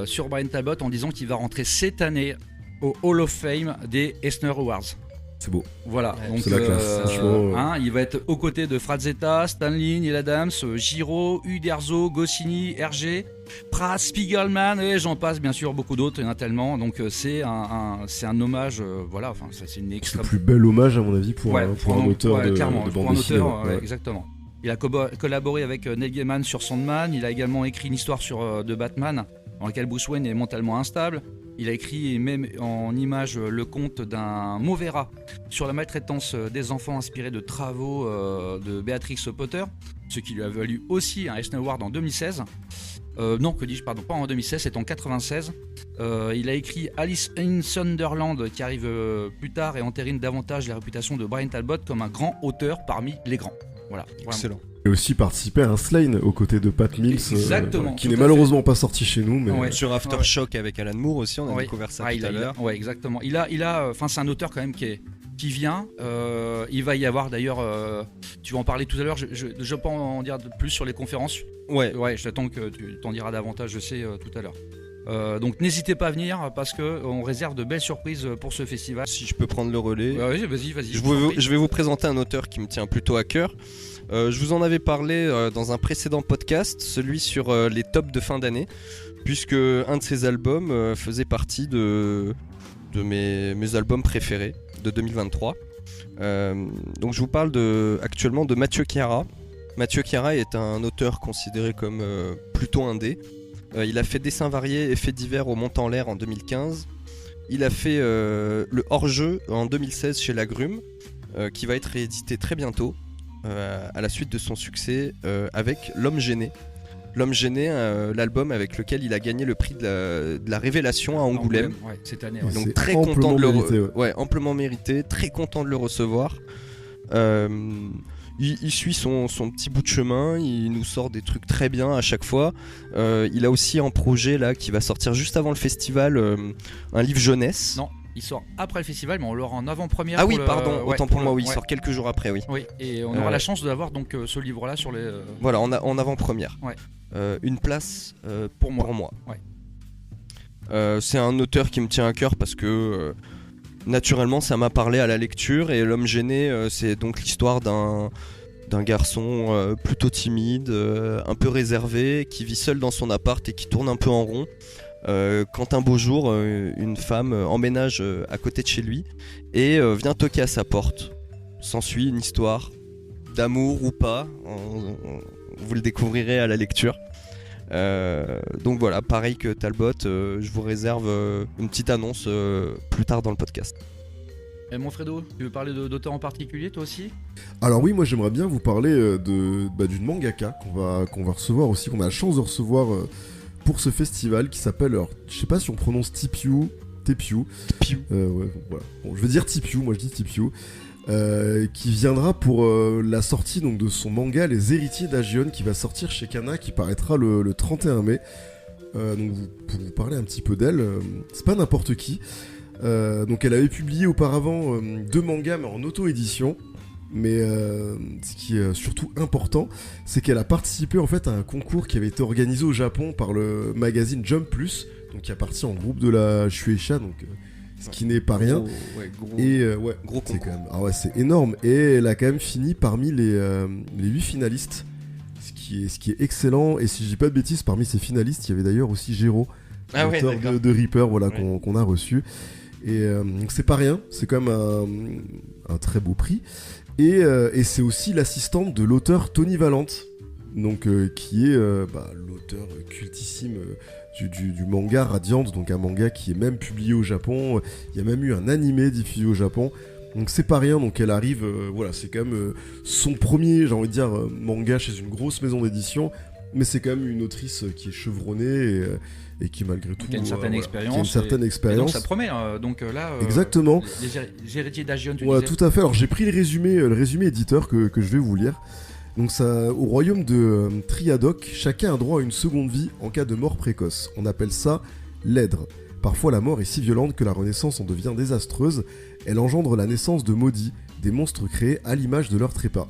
sur Brian Talbot en disant qu'il va rentrer cette année au Hall of Fame des Eisner Awards. C'est beau. Voilà, donc c'est la classe. Franchement, il va être aux côtés de Frazetta, Stanley, Neil Adams, Giraud, Uderzo, Goscinny, Hergé, Pratt, Spiegelman et j'en passe bien sûr beaucoup d'autres, il y en a tellement. Donc c'est un hommage, voilà, enfin c'est une c'est extrême. le plus bel hommage à mon avis pour un auteur de clairement, pour bande un dessinée. auteur, Ouais. exactement. Il a collaboré avec Neil Gaiman sur Sandman. Il a également écrit une histoire de Batman dans laquelle Bruce Wayne est mentalement instable. Il a écrit même en images le conte d'un mauvais rat sur la maltraitance des enfants inspiré de travaux de Beatrix Potter, ce qui lui a valu aussi un Eisner Award en 2016. Non, que dis-je, pardon, pas en 2016, c'est en 96. Il a écrit Alice in Sunderland qui arrive plus tard et entérine davantage la réputation de Brian Talbot comme un grand auteur parmi les grands. Voilà. Excellent. Et aussi participé à un Slane aux côtés de Pat Mills, Exactement, qui tout n'est à malheureusement pas sorti chez nous, mais Ouais. Sur Aftershock avec Alan Moore aussi, on a découvert ça tout à l'heure. Ouais, exactement. C'est un auteur quand même qui vient. Il va y avoir d'ailleurs, tu vas en parler tout à l'heure. Je peux en dire plus sur les conférences. Ouais. J'attends que tu t'en diras davantage. Je sais tout à l'heure. Donc n'hésitez pas à venir parce que on réserve de belles surprises pour ce festival. Si je peux prendre le relais. Vas-y. Je vais vous présenter un auteur qui me tient plutôt à cœur. Je vous en avais parlé dans un précédent podcast, celui sur les tops de fin d'année, puisque un de ses albums faisait partie de mes albums préférés de 2023. Donc je vous parle actuellement de Mathieu Chiara. Mathieu Chiara est un auteur considéré comme plutôt indé. Il a fait Dessins variés et faits divers au Mont-en-l'Air en 2015. Il a fait le hors-jeu en 2016 chez Lagrume, qui va être réédité très bientôt. À la suite de son succès avec L'Homme Gêné. L'Homme Gêné, l'album avec lequel il a gagné le prix de la révélation à Angoulême. Cette année. Ouais. Ouais. C'est Donc très content de mérité, amplement mérité, très content de le recevoir. Il suit son petit bout de chemin, il nous sort des trucs très bien à chaque fois. Il a aussi un projet là qui va sortir juste avant le festival, un livre jeunesse. Non, il sort après le festival, mais on l'aura en avant-première. Ah oui, pour pardon, autant pour moi, oui, il ouais. sort quelques jours après, oui. Oui, et on aura la chance d'avoir donc ce livre-là sur les. Voilà, en avant-première. Ouais. Une place pour moi. Ouais. C'est un auteur qui me tient à cœur parce que naturellement ça m'a parlé à la lecture, et L'Homme Gêné, c'est donc l'histoire d'un garçon plutôt timide, un peu réservé, qui vit seul dans son appart et qui tourne un peu en rond. Quand un beau jour, une femme emménage à côté de chez lui et vient toquer à sa porte. S'ensuit une histoire d'amour ou pas, vous le découvrirez à la lecture. Donc voilà, pareil que Talbot, je vous réserve une petite annonce plus tard dans le podcast. Et mon Fredo, tu veux parler d'auteur en particulier toi aussi? Alors oui, moi j'aimerais bien vous parler d'une mangaka qu'on va recevoir aussi, qu'on a la chance de recevoir pour ce festival qui s'appelle, alors je sais pas si on prononce Tepiu. Ouais, voilà. Bon, je veux dire Tepiu, moi je dis Tepiu. qui viendra pour la sortie donc, de son manga Les Héritiers d'Agion, qui va sortir chez Kana, qui paraîtra le 31 mai. Donc pour vous parler un petit peu d'elle, c'est pas n'importe qui. Donc elle avait publié auparavant 2 mangas mais en auto-édition. Mais ce qui est surtout important, c'est qu'elle a participé en fait à un concours qui avait été organisé au Japon par le magazine Jump Plus, donc qui appartient au groupe de la Shueisha, donc ce qui n'est pas rien. Gros c'est concours. quand même, c'est énorme. Et elle a quand même fini parmi les 8 finalistes, ce qui est excellent. Et si je dis pas de bêtises, parmi ces finalistes, il y avait d'ailleurs aussi Gero, l'auteur de Reaper, voilà, qu'on a reçu. Et donc c'est pas rien, c'est quand même un très beau prix. Et c'est aussi l'assistante de l'auteur Tony Valente, donc qui est l'auteur cultissime du manga Radiant, donc un manga qui est même publié au Japon. Il y a même eu un animé diffusé au Japon, donc c'est pas rien. Donc elle arrive, c'est quand même son premier, j'ai envie de dire, manga chez une grosse maison d'édition, mais c'est quand même une autrice qui est chevronnée et qui malgré tout qui a une certaine expérience. Qui a une certaine expérience. Donc ça promet. Là, exactement. Les héritiers d'Agion, tu ouais, disais. tout à fait. Alors j'ai pris le résumé éditeur que je vais vous lire. Donc ça, au royaume de Triadoc, chacun a droit à une seconde vie en cas de mort précoce. On appelle ça l'Èdre. Parfois la mort est si violente que la renaissance en devient désastreuse. Elle engendre la naissance de maudits, des monstres créés à l'image de leur trépas.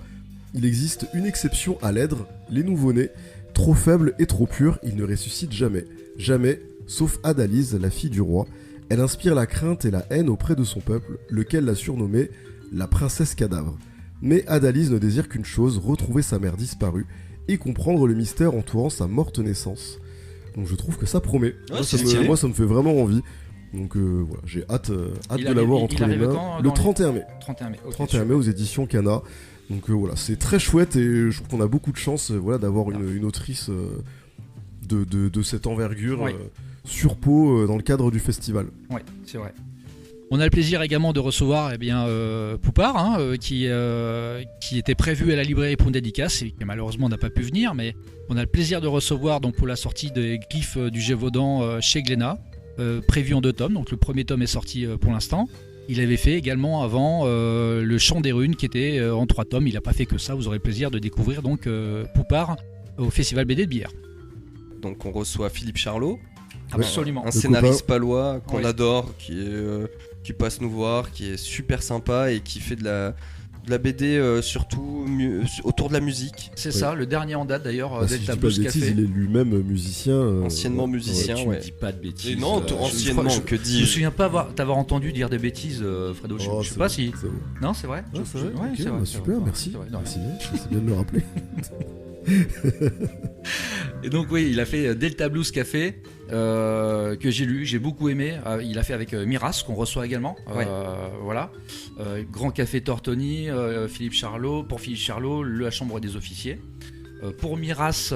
Il existe une exception à l'Èdre, les nouveau-nés. Trop faibles et trop purs, ils ne ressuscitent jamais. Jamais, sauf Adalise, la fille du roi. Elle inspire la crainte et la haine auprès de son peuple, lequel l'a surnommée la princesse cadavre. Mais Adalise ne désire qu'une chose, retrouver sa mère disparue et comprendre le mystère entourant sa morte naissance. Donc je trouve que ça promet. Moi ça me fait vraiment envie. Donc voilà, j'ai hâte de l'avoir entre les mains. Le 31 mai. 31 mai, okay, 31 mai aux éditions Kana. Donc voilà, c'est très chouette et je trouve qu'on a beaucoup de chance d'avoir une autrice de cette envergure sur Pau dans le cadre du festival. Ouais, c'est vrai. On a le plaisir également de recevoir Poupard, qui était prévu à la librairie pour une dédicace et qui malheureusement n'a pas pu venir, mais on a le plaisir de recevoir donc, pour la sortie des Glyphes du Gévaudan chez Glénat, prévu en 2 tomes, donc le premier tome est sorti pour l'instant. Il avait fait également avant le Chant des Runes qui était en 3 tomes, il n'a pas fait que ça, vous aurez le plaisir de découvrir donc Poupard au Festival BD de Bière. Donc on reçoit Philippe Charlot, Absolument. un scénariste palois qu'on adore, qui passe nous voir, qui est super sympa et qui fait de la BD surtout autour de la musique. C'est ça, le dernier en date d'ailleurs, si je Delta dis pas de Blues bêtises, Café. il est lui-même musicien. Anciennement musicien, Tu ouais. me dis pas de bêtises. Et non, anciennement, que Je me dis-je. souviens pas t'avoir entendu dire des bêtises, Fredo. Je sais pas si. C'est bon. Non, c'est vrai. Ouais, c'est vrai. Ouais, Ok, c'est vrai, bah, c'est super, vrai. merci. C'est vrai, non, Merci bien, c'est bien de me rappeler. Et donc oui, il a fait Delta Blues Café que j'ai lu, j'ai beaucoup aimé. Il a fait avec Miras qu'on reçoit également. Voilà. Grand Café Tortoni, Philippe Charlot. Pour Philippe Charlot, la Chambre des officiers. Pour Miras,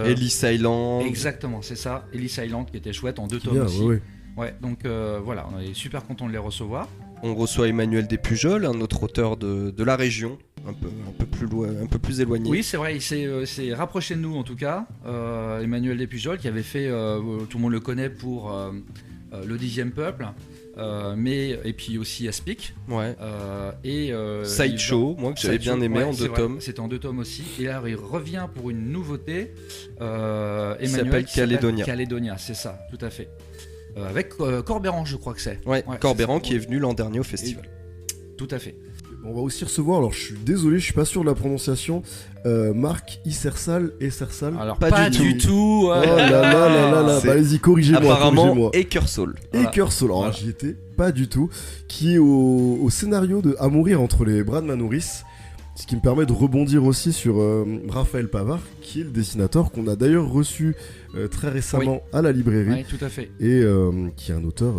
Ellis Island. exactement, c'est ça. Ellis Island qui était chouette en 2 tomes Bien, aussi. ouais. Ouais, donc voilà, on est super content de les recevoir. On reçoit Emmanuel Despujols, un autre auteur de la région, un peu plus éloigné. Oui, c'est vrai, il s'est rapproché de nous en tout cas. Emmanuel Despujols qui avait fait, tout le monde le connaît pour Le 10e Peuple, et puis aussi Aspic. Ouais. Sideshow, moi que j'avais bien aimé en 2 tomes. C'était en 2 tomes aussi. Et là, il revient pour une nouveauté. Qui s'appelle Calédonia. Calédonia, c'est ça, tout à fait. Avec Corbéran, je crois que c'est. Ouais, Corbéran qui est venu l'an dernier au festival. Tout à fait. On va aussi recevoir, alors je suis désolé, je suis pas sûr de la prononciation, Marc Issersal. Alors, Pas pas du du tout. Oh là, C'est bah, allez-y, corrigez-moi. Apparemment, Eckersall. Ekersol, alors Voilà. j'y étais pas du tout, qui est au scénario de À mourir entre les bras de Manouris, ce qui me permet de rebondir aussi sur Raphaël Pavard, qui est le dessinateur qu'on a d'ailleurs reçu très récemment à la librairie, Oui, tout à fait. et qui est un auteur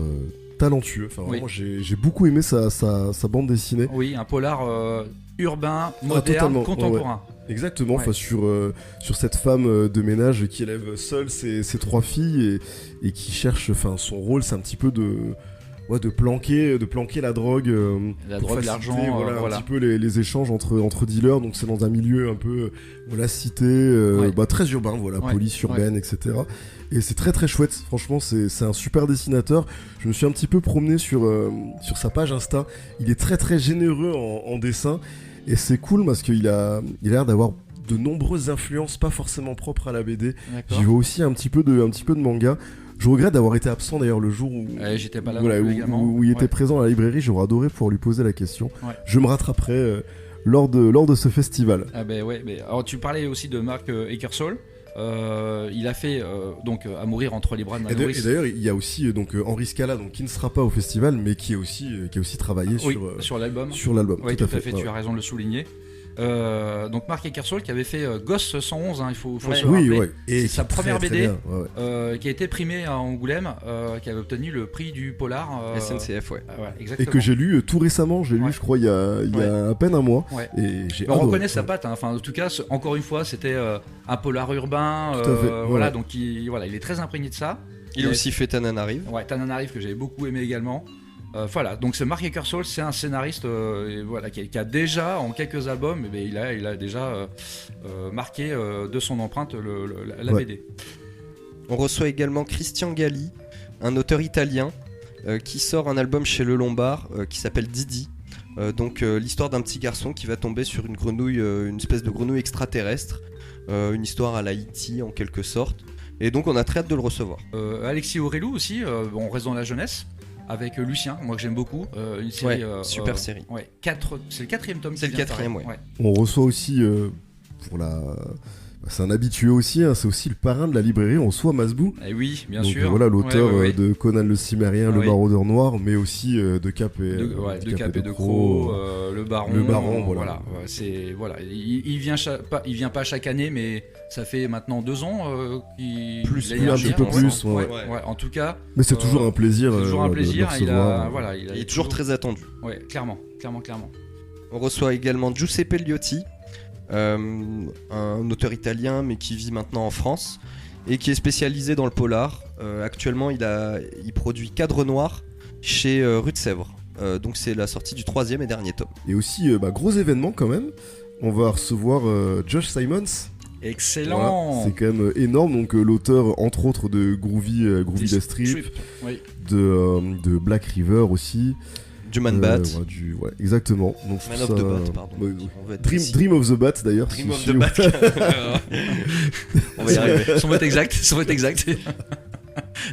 talentueux. Enfin, vraiment, j'ai beaucoup aimé sa bande dessinée. Oui, un polar urbain, moderne, totalement, contemporain. Exactement, Ouais. enfin sur cette femme de ménage qui élève seule ses 3 filles et qui cherche, enfin son rôle c'est un petit peu de planquer la drogue, La pour drogue, faciliter, l'argent, voilà, voilà. un petit peu les échanges entre dealers. Donc c'est dans un milieu un peu cité, Ouais. très urbain, Ouais, police urbaine, etc. Et c'est très très chouette. Franchement, c'est un super dessinateur. Je me suis un petit peu promené sur sa page Insta. Il est très très généreux en dessin et c'est cool parce qu'il a l'air d'avoir de nombreuses influences pas forcément propres à la BD. D'accord. J'y vois aussi un petit peu de manga. Je regrette d'avoir été absent d'ailleurs le jour où, Ouais, j'étais pas là voilà, non plus où- également. où il était Ouais. présent à la librairie. J'aurais adoré pouvoir lui poser la question. Ouais. Je me rattraperai lors de ce festival. Ah ben ouais, mais alors tu parlais aussi de Mark Eckersall. Il a fait À mourir entre les bras de Et Manoris. d'ailleurs, il y a aussi Henri Scala, donc qui ne sera pas au festival, mais qui a aussi travaillé Oui, sur l'album. l'album. Oui, tout à fait, ouais. tu as raison de le souligner. Donc Mark Eckersall qui avait fait Gosse 111, il faut Ouais. se Oui, rappeler. ouais. Et C'est sa très, première très BD. bien, ouais, ouais. Qui a été primée à Angoulême, qui avait obtenu le prix du Polar. SNCF, ouais. Voilà, Et exactement. que j'ai lu tout récemment. J'ai lu, Ouais. je crois, il y a à peine un mois. Ouais. Et j'ai On adoré. reconnaît sa patte, hein. Enfin, en tout cas, encore une fois, c'était un polar urbain. Tout à fait, Voilà, ouais. donc il est très imprégné de ça. Il a aussi fait Tananarive. Ouais, Tananarive que j'avais beaucoup aimé également. Voilà, donc ce Mark Eckersall, c'est un scénariste qui a déjà, en quelques albums, il a déjà marqué de son empreinte la Ouais. BD. On reçoit également Christian Galli, un auteur italien qui sort un album chez Le Lombard qui s'appelle Didi. L'histoire d'un petit garçon qui va tomber sur une grenouille, une espèce de grenouille extraterrestre, une histoire à la E.T. en quelque sorte. Et donc on a très hâte de le recevoir. Alexis Aurelou aussi, on reste dans la jeunesse, avec Lucien, moi que j'aime beaucoup, une série. Ouais, super série. Ouais, c'est le 4e tome. C'est qui le vient 4e, paraître. ouais. On reçoit aussi c'est un habitué aussi, hein, c'est aussi le parrain de la librairie. On reçoit Masbou. Et oui, bien Donc, sûr. voilà, l'auteur Ouais. de Conan le Cimérien, le Oui. Maraudeur Noir, mais aussi de Cap et De Cap et de Croc, le Baron. Le Baron, voilà. Il vient pas chaque année, mais ça fait maintenant 2 ans qu'il. Plus, l'année un petit dernière, peu ouais. plus, ouais. Ouais, en tout cas. Mais c'est toujours un plaisir. C'est toujours un de plaisir. le Il recevoir. est toujours très attendu. Ouais, clairement. On reçoit également Giuseppe Liotti, un auteur italien mais qui vit maintenant en France et qui est spécialisé dans le polar. Actuellement, il produit Cadre Noir chez Rue de Sèvres. Donc c'est la sortie du 3e et dernier tome. Et aussi, gros événement quand même. On va recevoir Josh Simons. Excellent. Voilà, c'est quand même énorme. Donc l'auteur entre autres de Groovy Death Strip, Oui. de Black River aussi. Du Man Bat. Exactement. Donc, je Man trouve of the ça- Bat, pardon. ouais, On va être Dream, précis. Dream of the Bat d'ailleurs. Dream of si- the Bat. On va y arriver. Son vote exact.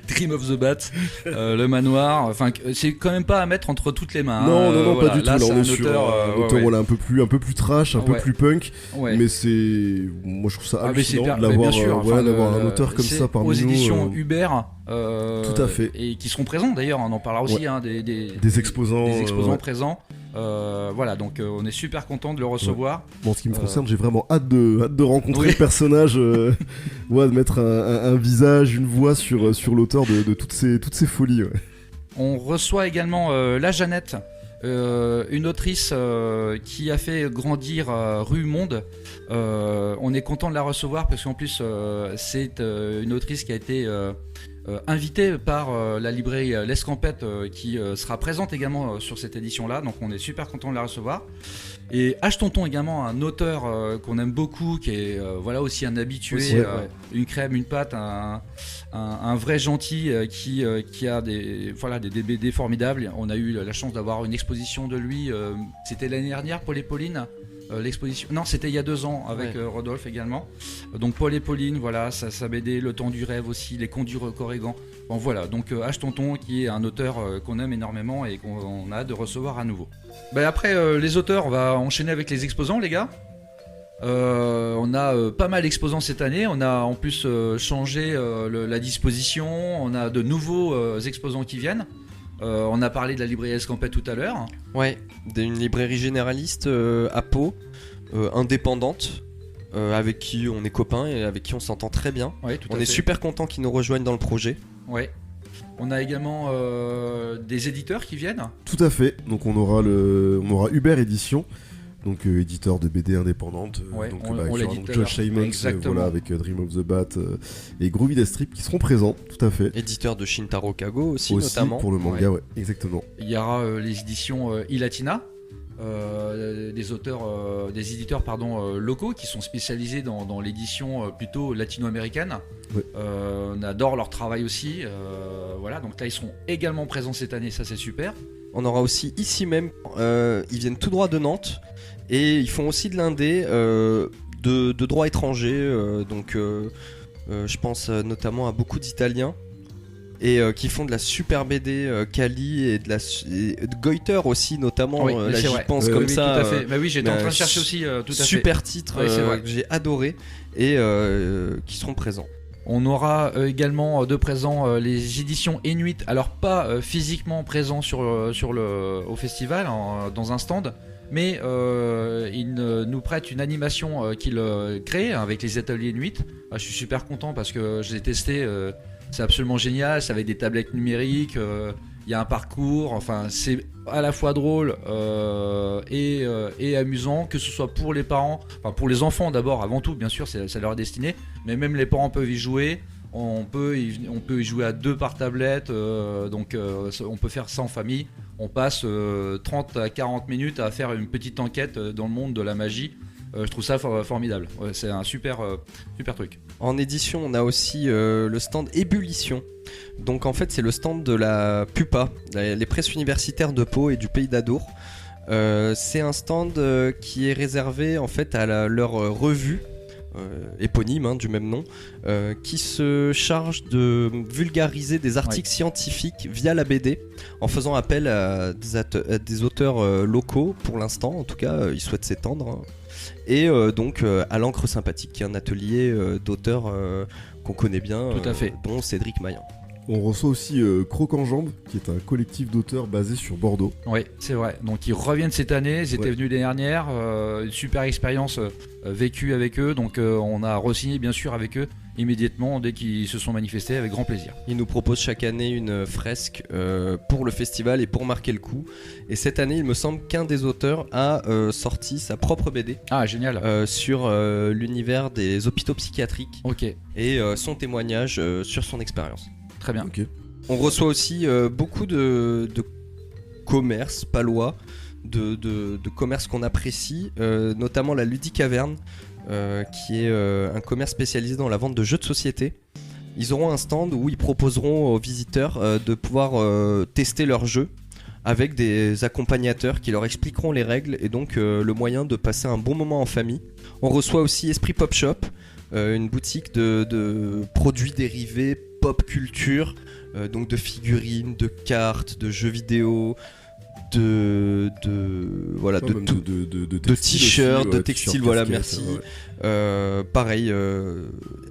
Dream of the Bat, le manoir. Enfin, c'est quand même pas à mettre entre toutes les mains. Non, hein. pas du tout. Là, Là, c'est on un est sur auteur. un auteur voilà, un peu plus trash, un peu Ouais. plus punk. Ouais. Mais c'est. Moi, je trouve ça Ah, mais c'est hallucinant bien, de mais l'avoir, bien sûr, voilà, enfin, d'avoir un le- auteur comme c'est ça parmi aux nous. éditions Uber. Tout à fait. Et qui seront présents d'ailleurs, on en parlera aussi, Ouais. hein, des exposants. des exposants ouais. présents. Voilà, donc on est super content de le recevoir. Bon, en ce qui me concerne, j'ai vraiment hâte de rencontrer Oui. le personnage, de mettre un visage, une voix sur l'auteur de toutes ces folies. Ouais. On reçoit également La Jeannette, une autrice qui a fait grandir Rue Monde. On est content de la recevoir parce qu'en plus c'est une autrice qui a été invitée par la librairie L'Escampette qui sera présente également sur cette édition-là. Donc on est super content de la recevoir. Et H. Tonton également, un auteur qu'on aime beaucoup, qui est voilà aussi un habitué, Aussi, ouais. une crème, une pâte, un vrai gentil qui a des BD formidables. On a eu la chance d'avoir une exposition de lui, c'était l'année dernière, Paul et Pauline. L'exposition, non, c'était il y a 2 ans avec Rodolphe également. Donc Paul et Pauline, voilà, sa BD, Le Temps du Rêve aussi, Les Contes du Corrigan. Bon voilà, donc H. Tonton qui est un auteur qu'on aime énormément et qu'on a hâte de recevoir à nouveau. Après les auteurs, on va enchaîner avec les exposants, les gars. On a pas mal d'exposants cette année. On a en plus changé la disposition. On a de nouveaux exposants qui viennent. On a parlé de la librairie Escampette tout à l'heure. Ouais, d'une librairie généraliste à Pau, indépendante, avec qui on est copains et avec qui on s'entend très bien. Ouais, tout à On fait. est super contents qu'ils nous rejoignent dans le projet. Ouais. On a également des éditeurs qui viennent. Tout à fait. Donc on aura Uber Édition. donc éditeur de BD indépendante. Ouais, donc on il y l'a aura dit donc tout à Josh l'heure. Simons, Exactement. voilà, avec Dream of the Bat et Groovy Death Strip qui seront présents, tout à fait. Éditeur de Shintaro Kago aussi notamment. pour le manga, ouais, exactement. Il y aura les éditions Ilatina, des éditeurs locaux qui sont spécialisés dans l'édition plutôt latino-américaine. Ouais. On adore leur travail aussi. Voilà, donc là ils seront également présents cette année, ça c'est super. On aura aussi ici même, ils viennent tout droit de Nantes et ils font aussi de l'indé de droit étranger. Donc je pense notamment à beaucoup d'Italiens et qui font de la super BD Kali et de Goiter aussi notamment. Oui, Là c'est j'y vrai. pense Oui, comme oui, ça. tout à fait. Bah oui, j'étais en train de chercher aussi tout à fait. Super titre Ouais, c'est vrai. que j'ai adoré et qui seront présents. On aura également de présent les éditions Inuit, alors pas physiquement présents au festival, dans un stand, mais ils nous prêtent une animation qu'ils créent avec les ateliers Inuit. Je suis super content parce que je l'ai testé, c'est absolument génial, c'est avec des tablettes numériques, il y a un parcours, enfin c'est à la fois drôle et amusant, que ce soit pour les parents, enfin pour les enfants d'abord, avant tout bien sûr, ça leur est destiné, mais même les parents peuvent y jouer. On peut y jouer à 2 par tablette, donc on peut faire ça en famille. On passe 30 à 40 minutes à faire une petite enquête dans le monde de la magie. Je trouve ça formidable, ouais, c'est un super truc. En édition, on a aussi le stand Ébullition. Donc en fait, c'est le stand de la PUPA, les presses universitaires de Pau et du Pays d'Adour. C'est un stand qui est réservé en fait à leur revue éponyme du même nom, qui se charge de vulgariser des articles scientifiques via la BD en faisant appel à des auteurs locaux pour l'instant, en tout cas ils souhaitent s'étendre. Et donc à l'encre sympathique, qui est un atelier d'auteurs qu'on connaît bien, Tout à fait. dont Cédric Maillan. On reçoit aussi Croc en Jambes, qui est un collectif d'auteurs basé sur Bordeaux. Oui, c'est vrai. Donc ils reviennent cette année, ils étaient venus l'année dernière, une super expérience vécue avec eux, donc on a re-signé bien sûr avec eux immédiatement dès qu'ils se sont manifestés, avec grand plaisir. Ils nous proposent chaque année une fresque pour le festival et pour marquer le coup. Et cette année, il me semble qu'un des auteurs a sorti sa propre BD. Ah, génial. Sur l'univers des hôpitaux psychiatriques. Ok, Et son témoignage sur son expérience. très bien. Ok. On reçoit aussi beaucoup de commerces palois, de commerces qu'on apprécie, notamment la Ludique Caverne, qui est un commerce spécialisé dans la vente de jeux de société. Ils auront un stand où ils proposeront aux visiteurs de pouvoir tester leurs jeux avec des accompagnateurs qui leur expliqueront les règles et donc le moyen de passer un bon moment en famille. On reçoit aussi Esprit Pop Shop, une boutique de produits dérivés pop culture, donc de figurines, de cartes, de jeux vidéo, de tout, de t-shirts, aussi, de ouais, textiles, t-shirts, voilà, casquettes, merci. ouais. Pareil,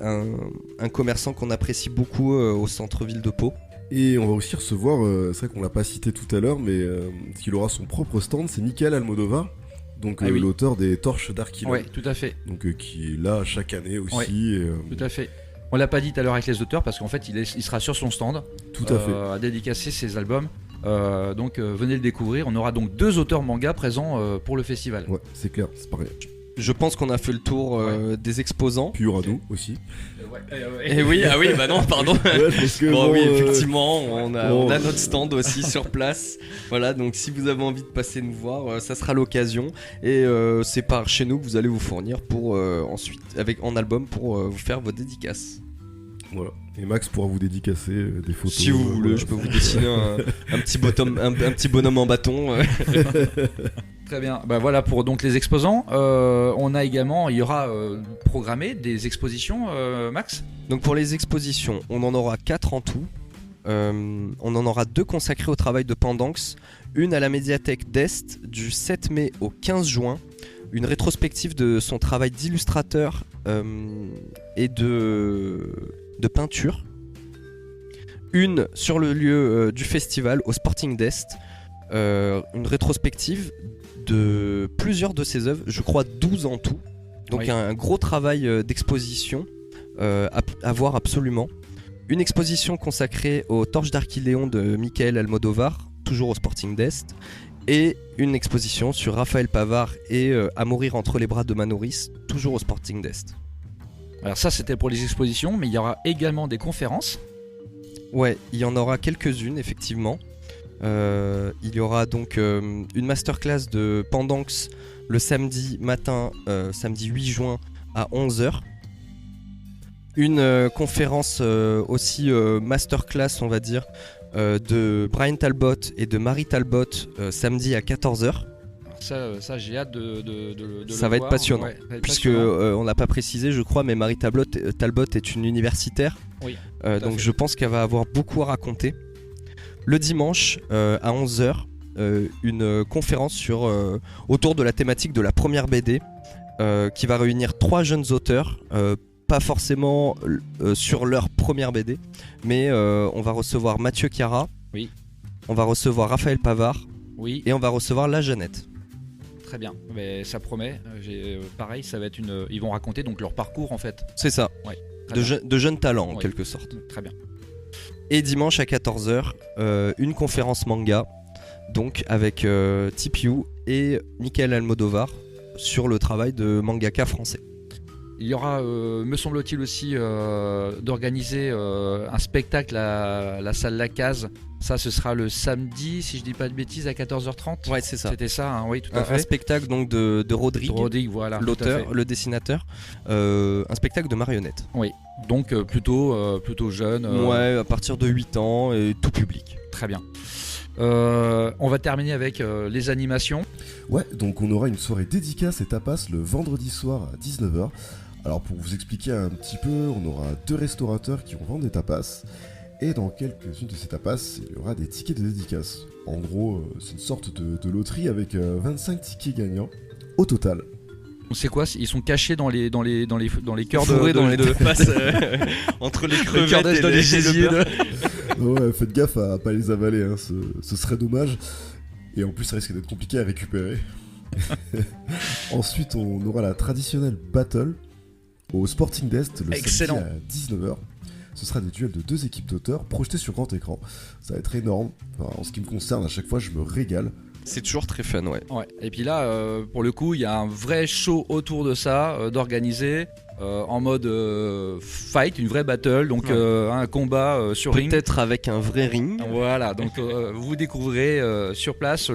un commerçant qu'on apprécie beaucoup au centre-ville de Pau. Et on va aussi recevoir, c'est vrai qu'on l'a pas cité tout à l'heure, mais qu'il aura son propre stand, c'est Michael Almodovar, donc Ah oui. l'auteur des Torches d'Archilon, Oui, tout à fait. donc qui est là chaque année aussi. Ouais. Tout à fait. On l'a pas dit tout à l'heure avec les auteurs parce qu'en fait il sera sur son stand Tout à fait. à dédicacer ses albums. Donc venez le découvrir. On aura donc 2 auteurs manga présents pour le festival. Ouais, c'est clair, c'est pareil. Je pense qu'on a fait le tour des exposants. Puis il y aura nous aussi. Et oui, ah oui, bah non, pardon. Ouais, parce que Bon, bon, oui, effectivement, on a bon. notre stand aussi sur place. Voilà, donc si vous avez envie de passer nous voir, ça sera l'occasion. Et c'est par chez nous que vous allez vous fournir pour ensuite, en album, pour vous faire vos dédicaces. Voilà. Et Max pourra vous dédicacer des photos. Si vous voulez, voilà. je peux vous dessiner un petit bonhomme en bâton. Très bien. Bah voilà pour donc les exposants. Il y aura programmé des expositions, Max. Donc pour les expositions, on en aura 4 en tout. On en aura 2 consacrées au travail de Pendanx. Une à la médiathèque d'Est du 7 mai au 15 juin. Une rétrospective de son travail d'illustrateur et de peinture. Une sur le lieu du festival au Sporting d'Est. Une rétrospective de plusieurs de ses œuvres, je crois 12 en tout. Donc Oui. un gros travail d'exposition à voir absolument. Une exposition consacrée aux Torches d'Archiléon de Michael Almodovar, toujours au Sporting d'Est. Et une exposition sur Raphaël Pavard et À mourir entre les bras de Manoris, toujours au Sporting d'Est. Alors ça c'était pour les expositions, mais il y aura également des conférences. Ouais, il y en aura quelques-unes effectivement. Il y aura donc une masterclass de Pendanx le samedi matin, samedi 8 juin à 11h. Une conférence aussi masterclass, on va dire, de Brian Talbot et de Marie Talbot samedi à 14h. Ça j'ai hâte de ça va être passionnant, ouais, ça va être puisque passionnant. on n'a pas précisé, je crois, mais Marie Talbot est une universitaire. Oui, donc fait. je pense qu'elle va avoir beaucoup à raconter. Le dimanche à 11h, une conférence autour de la thématique de la première BD qui va réunir 3 jeunes auteurs, pas forcément sur leur première BD, mais on va recevoir Mathieu Chiara, oui. On va recevoir Raphaël Pavard, Oui. Et on va recevoir La Jeannette. Très bien, mais ça promet. Pareil, ça va être ils vont raconter donc leur parcours en fait. C'est ça, Ouais, de jeunes talents en Ouais. quelque sorte. Très bien. Et dimanche à 14h, une conférence manga, donc avec Tipiou et Michael Almodovar sur le travail de mangaka français. Il y aura, me semble-t-il aussi, d'organiser un spectacle à la salle La Case. Ça, ce sera le samedi, si je dis pas de bêtises, à 14h30. Ouais, c'est ça. C'était ça, hein, oui, tout à Un fait. spectacle donc de Rodrigue, Rodrigue, voilà. tout à l'auteur, fait. le dessinateur, un spectacle de marionnettes. Oui, donc plutôt jeune. Ouais, à partir de 8 ans et tout public. Très bien. On va terminer avec les animations. Ouais, donc on aura une soirée dédicace et tapas le vendredi soir à 19h. Alors pour vous expliquer un petit peu, on aura 2 restaurateurs qui vont vendre des tapas. Et dans quelques-unes de ces tapas, il y aura des tickets de dédicace. En gros, c'est une sorte de loterie avec 25 tickets gagnants au total. C'est quoi? Ils sont cachés dans les cœurs Fourrés dans les de tapas, entre les crevettes et dans les gésiers. Ouais, faites gaffe à pas les avaler, hein, ce serait dommage. Et en plus, ça risque d'être compliqué à récupérer. Ensuite, on aura la traditionnelle battle au Sporting d'Est le Excellent. samedi à 19h. Ce sera des duels de 2 équipes d'auteurs projetés sur grand écran. Ça va être énorme. Enfin, en ce qui me concerne, à chaque fois, je me régale. C'est toujours très fun, ouais. Ouais. Et puis là, pour le coup, il y a un vrai show autour de ça, d'organiser en mode fight, une vraie battle, donc Ouais. un combat sur ring. Peut-être avec un vrai ring. Voilà, donc vous découvrirez sur place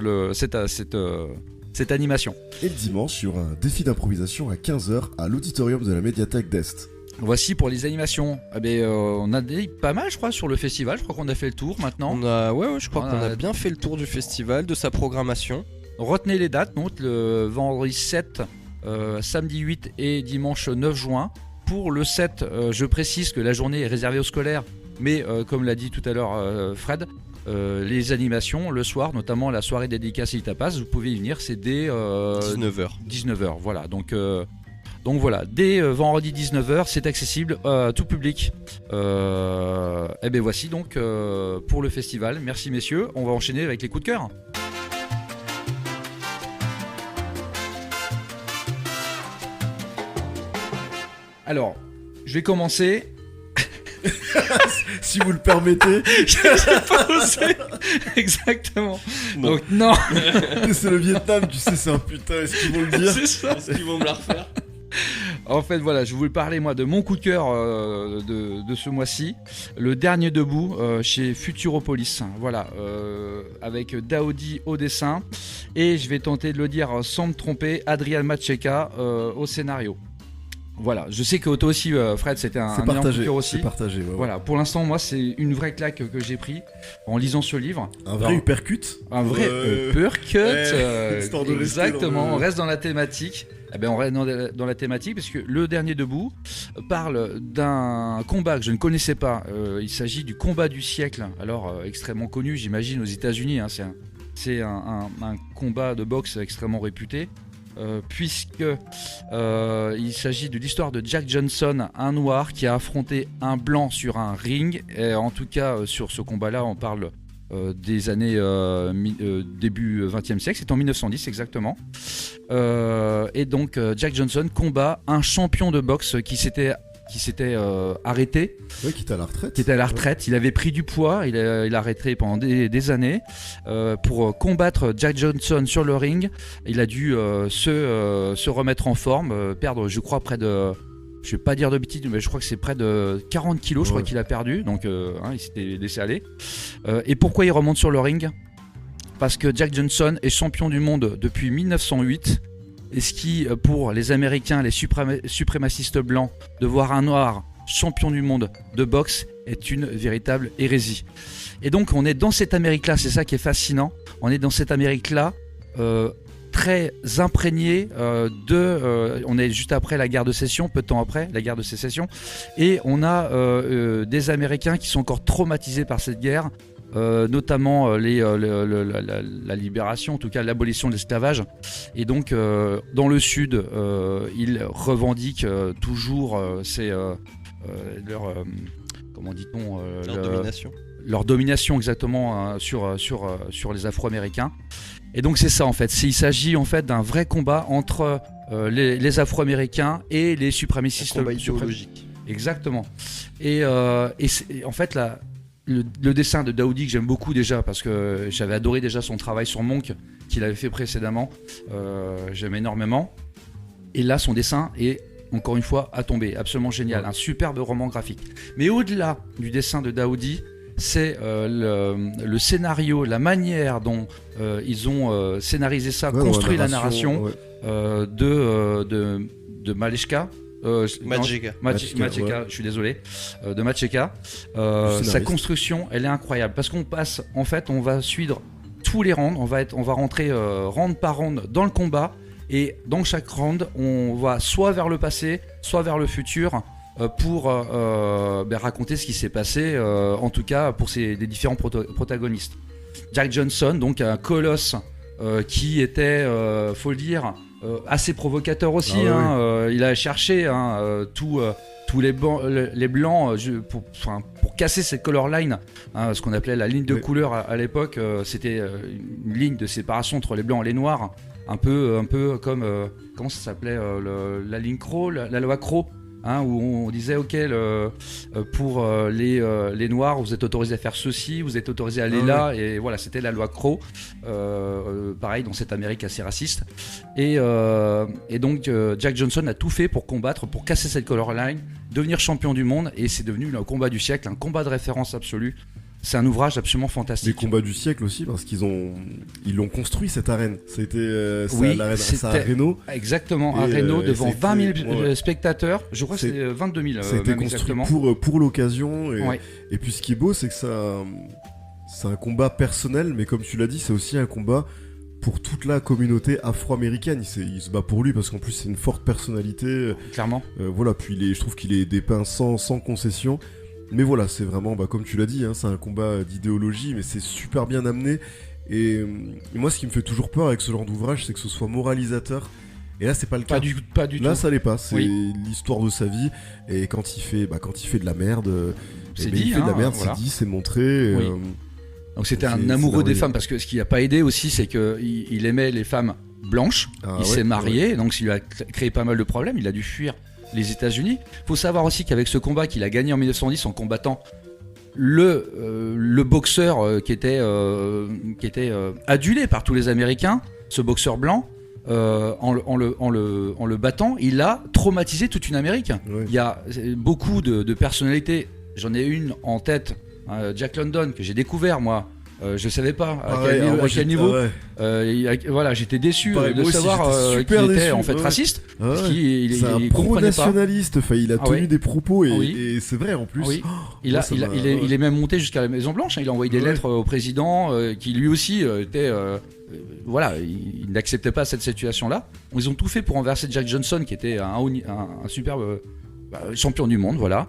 cette animation. Et le dimanche, il y aura un défi d'improvisation à 15h à l'auditorium de la médiathèque d'Est. Voici pour les animations. Eh ben, on a dit pas mal, je crois, sur le festival. Je crois qu'on a fait le tour maintenant. Je crois On qu'on a- a bien fait le tour du festival, de sa programmation. Retenez les dates, donc le vendredi 7, samedi 8 et dimanche 9 juin. Pour le 7, je précise que la journée est réservée aux scolaires, mais comme l'a dit tout à l'heure Fred, les animations le soir, notamment la soirée dédicace et tapas, vous pouvez y venir, c'est dès 19h. 19h. Voilà, donc voilà, dès vendredi 19h, c'est accessible à tout public. Et bien voici donc pour le festival. Merci messieurs, on va enchaîner avec les coups de cœur. Alors, je vais commencer. Si vous le permettez, Je pas osé. Exactement. Bon. Donc non, c'est le Vietnam, tu sais, c'est un putain, est-ce qu'ils vont le dire? c'est ça. Est-ce qu'ils vont me la refaire? En fait, voilà, je voulais parler moi de mon coup de cœur de ce mois-ci, le dernier debout chez Futuropolis. Voilà, avec Daoudi au dessin et je vais tenter de le dire sans me tromper, Adrian Macheka au scénario. Voilà, je sais que toi aussi, Fred, c'était un C'est énorme coup de partagé, cœur aussi. c'est partagé. Ouais, ouais. Voilà, pour l'instant, moi, c'est une vraie claque que j'ai pris en lisant ce livre. Un vrai uppercut. Un vrai uppercut, histoire de rester exactement. dans le- On reste dans la thématique. Eh ben, on reste dans la thématique parce que le dernier debout parle d'un combat que je ne connaissais pas. Il s'agit du combat du siècle. Alors extrêmement connu, j'imagine aux États-Unis. Hein. C'est un combat de boxe extrêmement réputé. Puisque il s'agit de l'histoire de Jack Johnson, un noir qui a affronté un blanc sur un ring. Et en tout cas, sur ce combat-là, on parle des années début 20e siècle, c'est en 1910 exactement. Et donc Jack Johnson combat un champion de boxe qui qui s'était arrêté, Ouais, qui était à la retraite. qui était à la retraite. Il avait pris du poids, il a arrêté pendant des années pour combattre Jack Johnson sur le ring. Il a dû se remettre en forme, perdre, je crois, près de... Je vais pas dire de bêtises, mais je crois que c'est près de 40 kilos, je crois qu'il a perdu, donc il s'était laissé aller. Et pourquoi il remonte sur le ring ? Parce que Jack Johnson est champion du monde depuis 1908, et ce qui, pour les Américains, les suprémacistes blancs, de voir un noir champion du monde de boxe est une véritable hérésie. Et donc on est dans cette Amérique-là, c'est ça qui est fascinant, on est dans cette Amérique-là, très imprégné on est juste après la guerre de sécession, peu de temps après la guerre de sécession, et on a des Américains qui sont encore traumatisés par cette guerre, notamment la libération, en tout cas l'abolition de l'esclavage. Et donc dans le sud, ils revendiquent toujours comment dit-on, leur domination exactement sur les Afro-Américains. Et donc c'est ça en fait, il s'agit en fait d'un vrai combat entre les Afro-Américains et les suprémacistes. Un combat idéologique. Exactement. Et en fait le dessin de Daoudi que j'aime beaucoup déjà, parce que j'avais adoré déjà son travail sur Monk qu'il avait fait précédemment, j'aime énormément. Et là son dessin est encore une fois à tomber, absolument génial, un superbe roman graphique. Mais au-delà du dessin de Daoudi, c'est le scénario, la manière dont ils ont scénarisé ça, construit la narration de Malechka. Macheka, je suis désolé, de Macheka. Sa construction, elle est incroyable parce qu'on passe, en fait, on va suivre tous les rounds, on va rentrer round par round dans le combat, et dans chaque round, on va soit vers le passé, soit vers le futur. Pour raconter ce qui s'est passé, en tout cas pour les différents protagonistes. Jack Johnson, donc un colosse qui était, faut le dire, assez provocateur aussi. Il a cherché tous les blancs pour casser cette color line, ce qu'on appelait la ligne de couleur à l'époque. C'était une ligne de séparation entre les blancs et les noirs, un peu comme comment ça s'appelait, la ligne Crow, la loi Crow. Où on disait ok, pour les noirs vous êtes autorisés à faire ceci, vous êtes autorisés à aller là, et voilà, c'était la loi Crow, pareil dans cette Amérique assez raciste, et donc Jack Johnson a tout fait pour combattre, pour casser cette color line, devenir champion du monde, et c'est devenu le combat du siècle, un combat de référence absolu. C'est un ouvrage absolument fantastique. Les combats du siècle aussi, parce qu'ils l'ont construit cette arène. C'était à Reno. Exactement, à Reno, devant 20 000 spectateurs. Je crois que c'est 22 000. Ça a été construit pour l'occasion. Et puis ce qui est beau, c'est que c'est un combat personnel, mais comme tu l'as dit, c'est aussi un combat pour toute la communauté afro-américaine. Il se bat pour lui parce qu'en plus c'est une forte personnalité. Clairement. Puis je trouve qu'il est dépeint sans concession. Mais voilà, c'est vraiment, comme tu l'as dit, c'est un combat d'idéologie, mais c'est super bien amené. Et moi, ce qui me fait toujours peur avec ce genre d'ouvrage, c'est que ce soit moralisateur. Et là, c'est pas le cas. Pas du tout. Là, ça l'est pas. C'est l'histoire de sa vie. Et quand il fait de la merde, c'est dit, il fait de la merde, voilà. C'est dit, c'est montré. Oui. Donc c'était un amoureux des femmes, parce que ce qui n'a pas aidé aussi, c'est qu'il aimait les femmes blanches. Il s'est marié, donc il a créé pas mal de problèmes. Il a dû fuir les États-Unis. Il faut savoir aussi qu'avec ce combat qu'il a gagné en 1910 en combattant le boxeur qui était adulé par tous les Américains, ce boxeur blanc, en le battant, il a traumatisé toute une Amérique. Il y a beaucoup de personnalités. J'en ai une en tête, Jack London, que j'ai découvert moi. Je savais pas à quel niveau. Voilà, j'étais déçu de savoir qu'il était en fait raciste. C'est un pro-nationaliste. Il a tenu des propos et c'est vrai en plus. Il est même monté jusqu'à la Maison Blanche. Il a envoyé des lettres au président qui lui aussi était. Il n'acceptait pas cette situation-là. Ils ont tout fait pour renverser Jack Johnson, qui était un superbe champion du monde, voilà.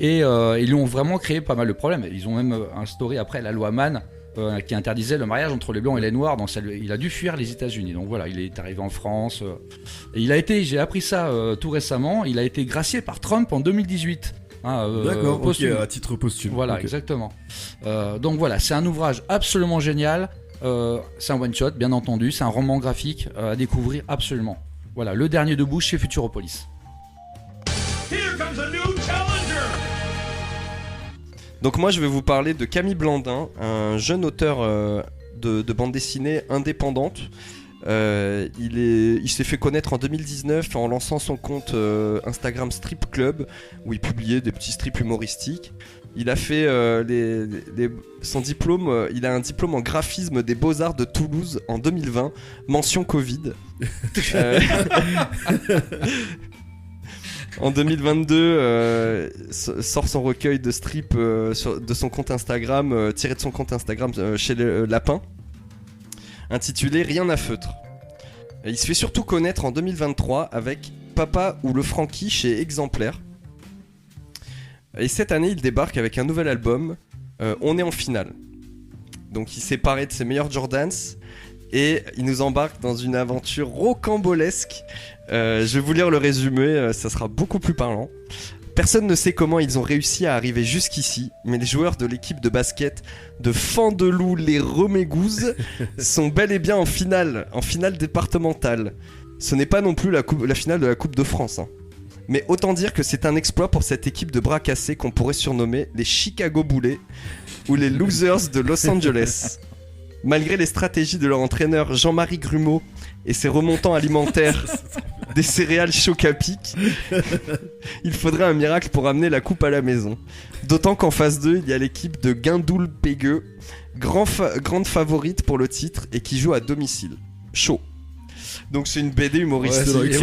Et ils lui ont vraiment créé pas mal de problèmes. Ils ont même instauré après la loi Mann, qui interdisait le mariage entre les blancs et les noirs. Donc il a dû fuir les États-Unis. Donc voilà, il est arrivé en France. Et j'ai appris ça tout récemment. Il a été gracié par Trump en 2018. D'accord, à titre posthume. Voilà, exactement. Donc voilà, c'est un ouvrage absolument génial. C'est un one shot, bien entendu. C'est un roman graphique à découvrir absolument. Voilà, Le Dernier debout chez Futuropolis. Here comes a new Donc moi je vais vous parler de Camille Blandin, un jeune auteur de bande dessinée indépendante. Il s'est fait connaître en 2019 en lançant son compte Instagram Strip Club, où il publiait des petits strips humoristiques. Il a fait son diplôme, il a un diplôme en graphisme des Beaux-Arts de Toulouse en 2020, mention Covid. En 2022, sort son recueil de strips de son compte Instagram, tiré de son compte Instagram chez le Lapin, intitulé Rien à feutre. Et il se fait surtout connaître en 2023 avec Papa ou le Frankie chez Exemplaire. Et cette année, il débarque avec un nouvel album, On est en finale. Donc il s'est paré de ses meilleurs Jordans et il nous embarque dans une aventure rocambolesque. Je vais vous lire le résumé, ça sera beaucoup plus parlant. Personne ne sait comment ils ont réussi à arriver jusqu'ici, mais les joueurs de l'équipe de basket de Fandelou les Remégouzes sont bel et bien en finale départementale. Ce n'est pas non plus la finale de la Coupe de France, hein. Mais autant dire que c'est un exploit pour cette équipe de bras cassés qu'on pourrait surnommer les Chicago Bulls ou les Losers de Los Angeles. Malgré les stratégies de leur entraîneur Jean-Marie Grumeau et ses remontants alimentaires des céréales choc à pic, il faudrait un miracle pour amener la coupe à la maison. D'autant qu'en phase 2, il y a l'équipe de Guindoul-Pégueux, grande favorite pour le titre et qui joue à domicile. Chaud. Donc c'est une BD humoristique.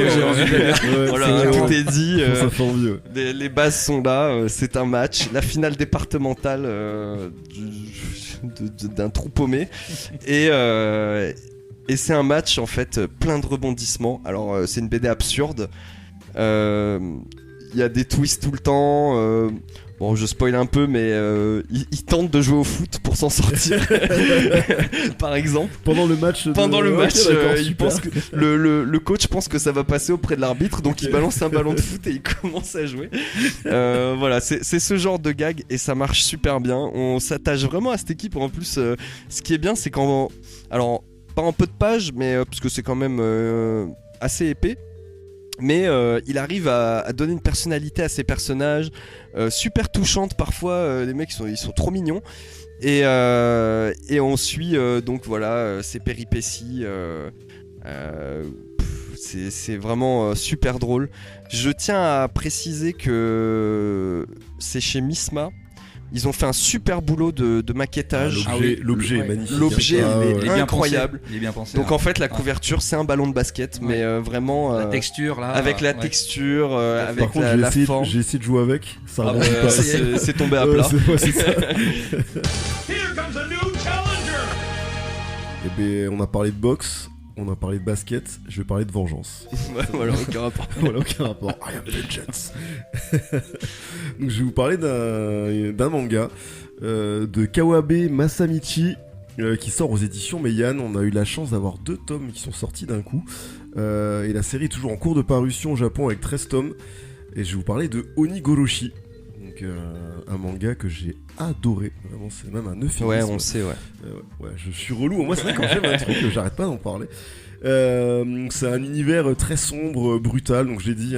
Voilà, tout est dit. Les bases sont là. C'est un match, la finale départementale d'un trou paumé, et c'est un match en fait plein de rebondissements. Alors c'est une BD absurde. Il y a des twists tout le temps. Bon, je spoil un peu, mais il tente de jouer au foot pour s'en sortir. Par exemple. Pendant le match, il pense que le coach pense que ça va passer auprès de l'arbitre, donc il balance un ballon de foot et il commence à jouer. Voilà, c'est ce genre de gag et ça marche super bien. On s'attache vraiment à cette équipe. En plus, ce qui est bien, c'est alors pas en peu de pages, mais parce que c'est quand même assez épais. Mais il arrive à donner une personnalité à ses personnages, super touchante parfois. Les mecs ils sont trop mignons, et on suit donc voilà ses péripéties. C'est vraiment super drôle. Je tiens à préciser que c'est chez Misma. Ils ont fait un super boulot de maquettage. L'objet est magnifique. L'objet il est incroyable. Il est bien pensé. Donc en fait la couverture c'est un ballon de basket, mais vraiment la texture là. avec la texture, avec Par contre, la forme. j'ai essayé de jouer avec. Ça C'est tombé à plat. C'est ça. Et ben, on a parlé de boxe, on a parlé de basket, je vais parler de vengeance. Voilà, aucun rapport. Voilà, aucun rapport. I am vengeance. Donc je vais vous parler d'un manga de Kawabe Masamichi qui sort aux éditions Meian. On a eu la chance d'avoir 2 tomes qui sont sortis d'un coup. Et la série est toujours en cours de parution au Japon avec 13 tomes. Et je vais vous parler de Onigoroshi. Donc un manga que j'ai adoré. Vraiment, c'est même un euphémisme. Ouais, on sait, ouais. Ouais, je suis relou. Moi, c'est vrai quand j'aime un truc, j'arrête pas d'en parler. C'est un univers très sombre, brutal. Donc, je l'ai dit,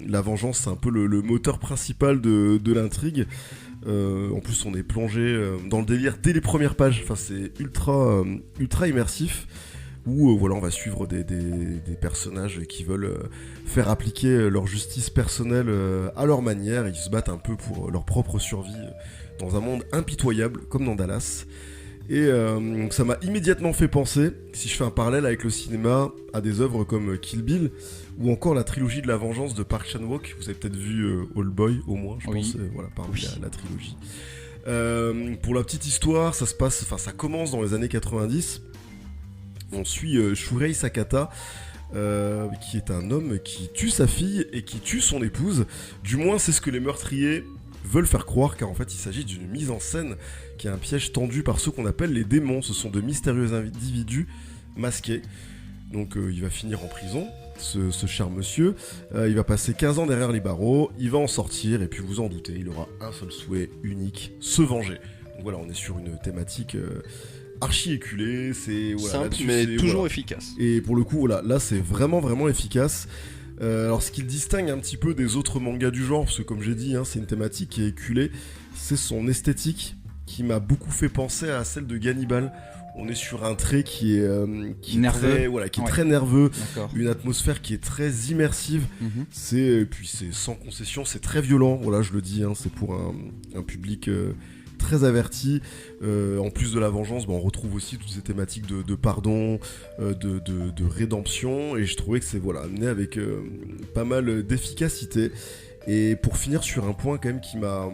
la vengeance, c'est un peu le moteur principal de l'intrigue. En plus, on est plongé dans le délire dès les premières pages. Enfin, c'est ultra immersif. Où voilà, on va suivre des personnages qui veulent faire appliquer leur justice personnelle à leur manière. Ils se battent un peu pour leur propre survie dans un monde impitoyable, comme dans Dallas. Et ça m'a immédiatement fait penser, si je fais un parallèle avec le cinéma, à des œuvres comme Kill Bill, ou encore la trilogie de la vengeance de Park Chan-wook. Vous avez peut-être vu All Boy, au moins, je pense, voilà, parmi la trilogie. Pour la petite histoire, ça commence dans les années 90. On suit Shurei Sakata, qui est un homme qui tue sa fille et qui tue son épouse. Du moins, c'est ce que les meurtriers veulent faire croire, car en fait, il s'agit d'une mise en scène qui est un piège tendu par ceux qu'on appelle les démons. Ce sont de mystérieux individus masqués. Donc, il va finir en prison, ce cher monsieur. Il va passer 15 ans derrière les barreaux. Il va en sortir, et puis vous en doutez, il aura un seul souhait unique, se venger. Donc voilà, on est sur une thématique archi éculé, c'est voilà, simple mais toujours efficace. Et pour le coup, voilà, là c'est vraiment efficace. Alors ce qui le distingue un petit peu des autres mangas du genre, parce que comme j'ai dit, hein, c'est une thématique qui est éculée, c'est son esthétique qui m'a beaucoup fait penser à celle de Gannibal. On est sur un trait qui est nerveux, très, voilà, qui est très nerveux, D'accord. une atmosphère qui est très immersive. Puis c'est sans concession, c'est très violent. Voilà, je le dis, hein, c'est pour un public très averti. En plus de la vengeance, on retrouve aussi toutes ces thématiques de pardon, de rédemption. Et je trouvais que c'est amené avec pas mal d'efficacité. Et pour finir sur un point quand même qui m'a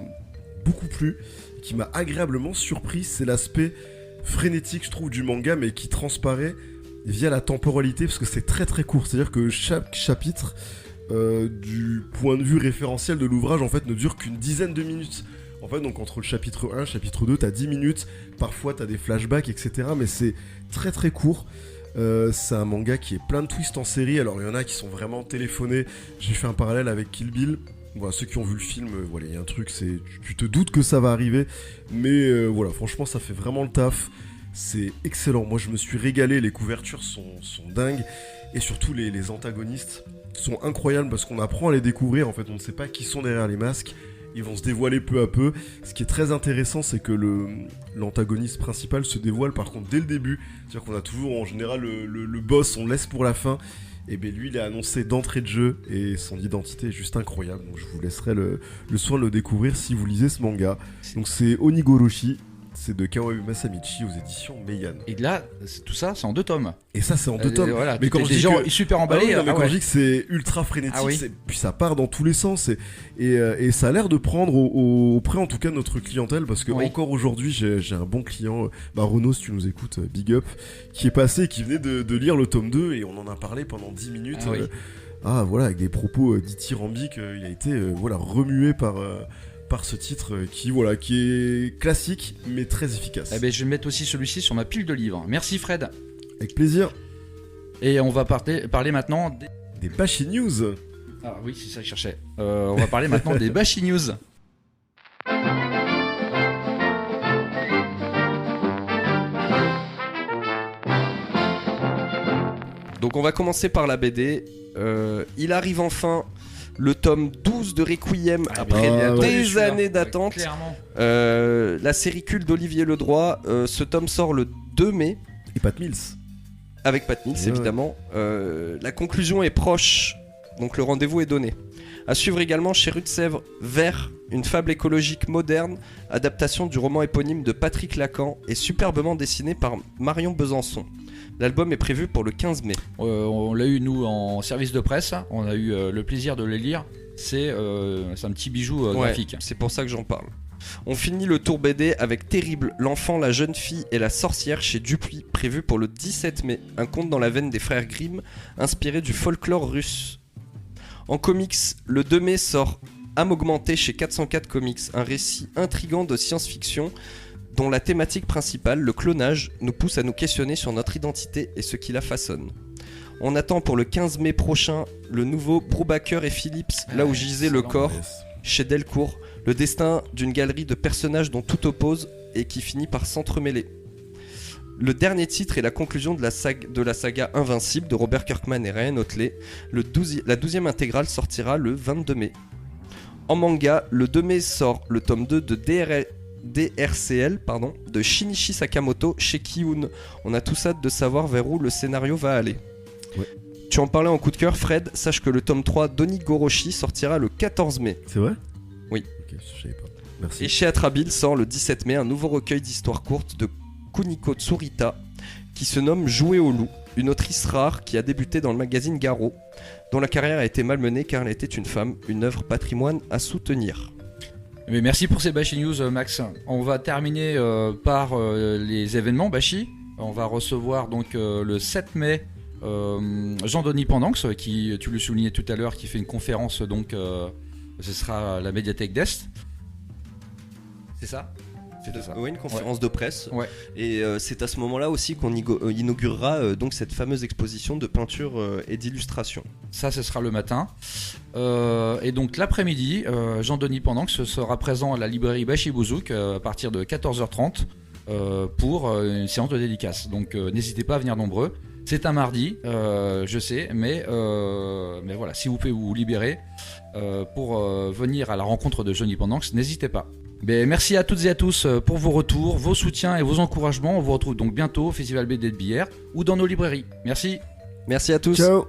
beaucoup plu, qui m'a agréablement surpris, c'est l'aspect frénétique, je trouve, du manga, mais qui transparaît via la temporalité, parce que c'est très très court. C'est-à-dire que chaque chapitre, du point de vue référentiel de l'ouvrage, en fait, ne dure qu'une dizaine de minutes. En fait, donc entre le chapitre 1 et le chapitre 2, t'as 10 minutes, parfois t'as des flashbacks, etc. Mais c'est très très court. C'est un manga qui est plein de twists en série. Alors il y en a qui sont vraiment téléphonés. J'ai fait un parallèle avec Kill Bill. Voilà, ceux qui ont vu le film, voilà, il y a un truc, c'est tu te doutes que ça va arriver, mais voilà, franchement, ça fait vraiment le taf. C'est excellent. Moi, je me suis régalé. Les couvertures sont dingues, et surtout les antagonistes sont incroyables parce qu'on apprend à les découvrir. En fait, on ne sait pas qui sont derrière les masques. Ils vont se dévoiler peu à peu. Ce qui est très intéressant, c'est que l'antagoniste principal se dévoile par contre dès le début. C'est-à-dire qu'on a toujours en général le boss, on le laisse pour la fin. Et bien lui, il est annoncé d'entrée de jeu et son identité est juste incroyable. Donc je vous laisserai le soin de le découvrir si vous lisez ce manga. Donc c'est Onigoroshi. C'est de Kawabe Masamichi aux éditions Meian. Et là, tout ça, c'est en 2 tomes. Et ça, c'est en 2 tomes. Voilà, mais quand je dis gens que... super emballés, mais quand je dis que c'est ultra frénétique, puis ça part dans tous les sens. Et ça a l'air de prendre auprès, en tout cas, de notre clientèle. Parce que encore aujourd'hui, j'ai un bon client, Renaud, si tu nous écoutes, big up, qui est passé et qui venait de lire le tome 2. Et on en a parlé pendant 10 minutes. Voilà, avec des propos dithyrambiques. Il a été remué par ce titre qui est classique mais très efficace. Eh ben, je vais mettre aussi celui-ci sur ma pile de livres. Merci Fred. Avec plaisir. Et on va parler maintenant des Bashi News. Ah oui, c'est ça que je cherchais. On va parler maintenant des Bashi News. Donc on va commencer par la BD. Il arrive enfin le tome 12 de Requiem après des années d'attente. La série culte d'Olivier Ledroit. Ce tome sort le 2 mai. Et Pat Mills. Avec Pat Mills, évidemment. La conclusion est proche, donc le rendez-vous est donné. À suivre également chez Rue de Sèvres, Vert, une fable écologique moderne, adaptation du roman éponyme de Patrick Lacan et superbement dessiné par Marion Besançon. L'album est prévu pour le 15 mai. On l'a eu, nous, en service de presse. On a eu le plaisir de les lire. C'est un petit bijou graphique. C'est pour ça que j'en parle. On finit le tour BD avec Terrible, l'enfant, la jeune fille et la sorcière chez Dupuis, prévu pour le 17 mai. Un conte dans la veine des frères Grimm, inspiré du folklore russe. En comics, le 2 mai sort Âme augmentée chez 404 Comics, un récit intrigant de science-fiction dont la thématique principale, le clonage, nous pousse à nous questionner sur notre identité et ce qui la façonne. On attend pour le 15 mai prochain le nouveau Brubaker et Phillips, Là où gisait le corps, chez Delcourt, le destin d'une galerie de personnages dont tout oppose et qui finit par s'entremêler. Le dernier titre est la conclusion de la saga Invincible de Robert Kirkman et Ryan Otley. La 12e intégrale sortira le 22 mai. En manga, le 2 mai sort le tome 2 de DRCL de Shinichi Sakamoto chez Kiun. On a tous hâte de savoir vers où le scénario va aller. Ouais. Tu en parlais en coup de cœur, Fred. Sache que le tome 3 d'Onigoroshi sortira le 14 mai. C'est vrai ? Oui. Ok, je savais pas. Merci. Et chez Atrabile sort le 17 mai un nouveau recueil d'histoires courtes de Kuniko Tsurita qui se nomme Jouer au loup, une autrice rare qui a débuté dans le magazine Garo, dont la carrière a été malmenée car elle était une femme, une œuvre patrimoine à soutenir. Mais merci pour ces Bashi News, Max. On va terminer par les événements Bashi. On va recevoir donc le 7 mai Jean-Denis Pendanx, qui, tu le soulignais tout à l'heure, qui fait une conférence, donc ce sera à la médiathèque d'Est. C'est ça ? C'était ça. Oui, une conférence de presse. Ouais. Et c'est à ce moment-là aussi qu'on inaugurera donc cette fameuse exposition de peinture et d'illustration. Ça, ce sera le matin. Et donc l'après-midi, Jean-Denis Pendanx sera présent à la librairie Bashi-Bouzouk à partir de 14h30 pour une séance de dédicace. Donc n'hésitez pas à venir nombreux. C'est un mardi, je sais, mais voilà, si vous pouvez vous libérer pour venir à la rencontre de Johnny Pendanx, n'hésitez pas. Mais merci à toutes et à tous pour vos retours, vos soutiens et vos encouragements. On vous retrouve donc bientôt au Festival BD de Billère ou dans nos librairies. Merci. Merci à tous. Ciao.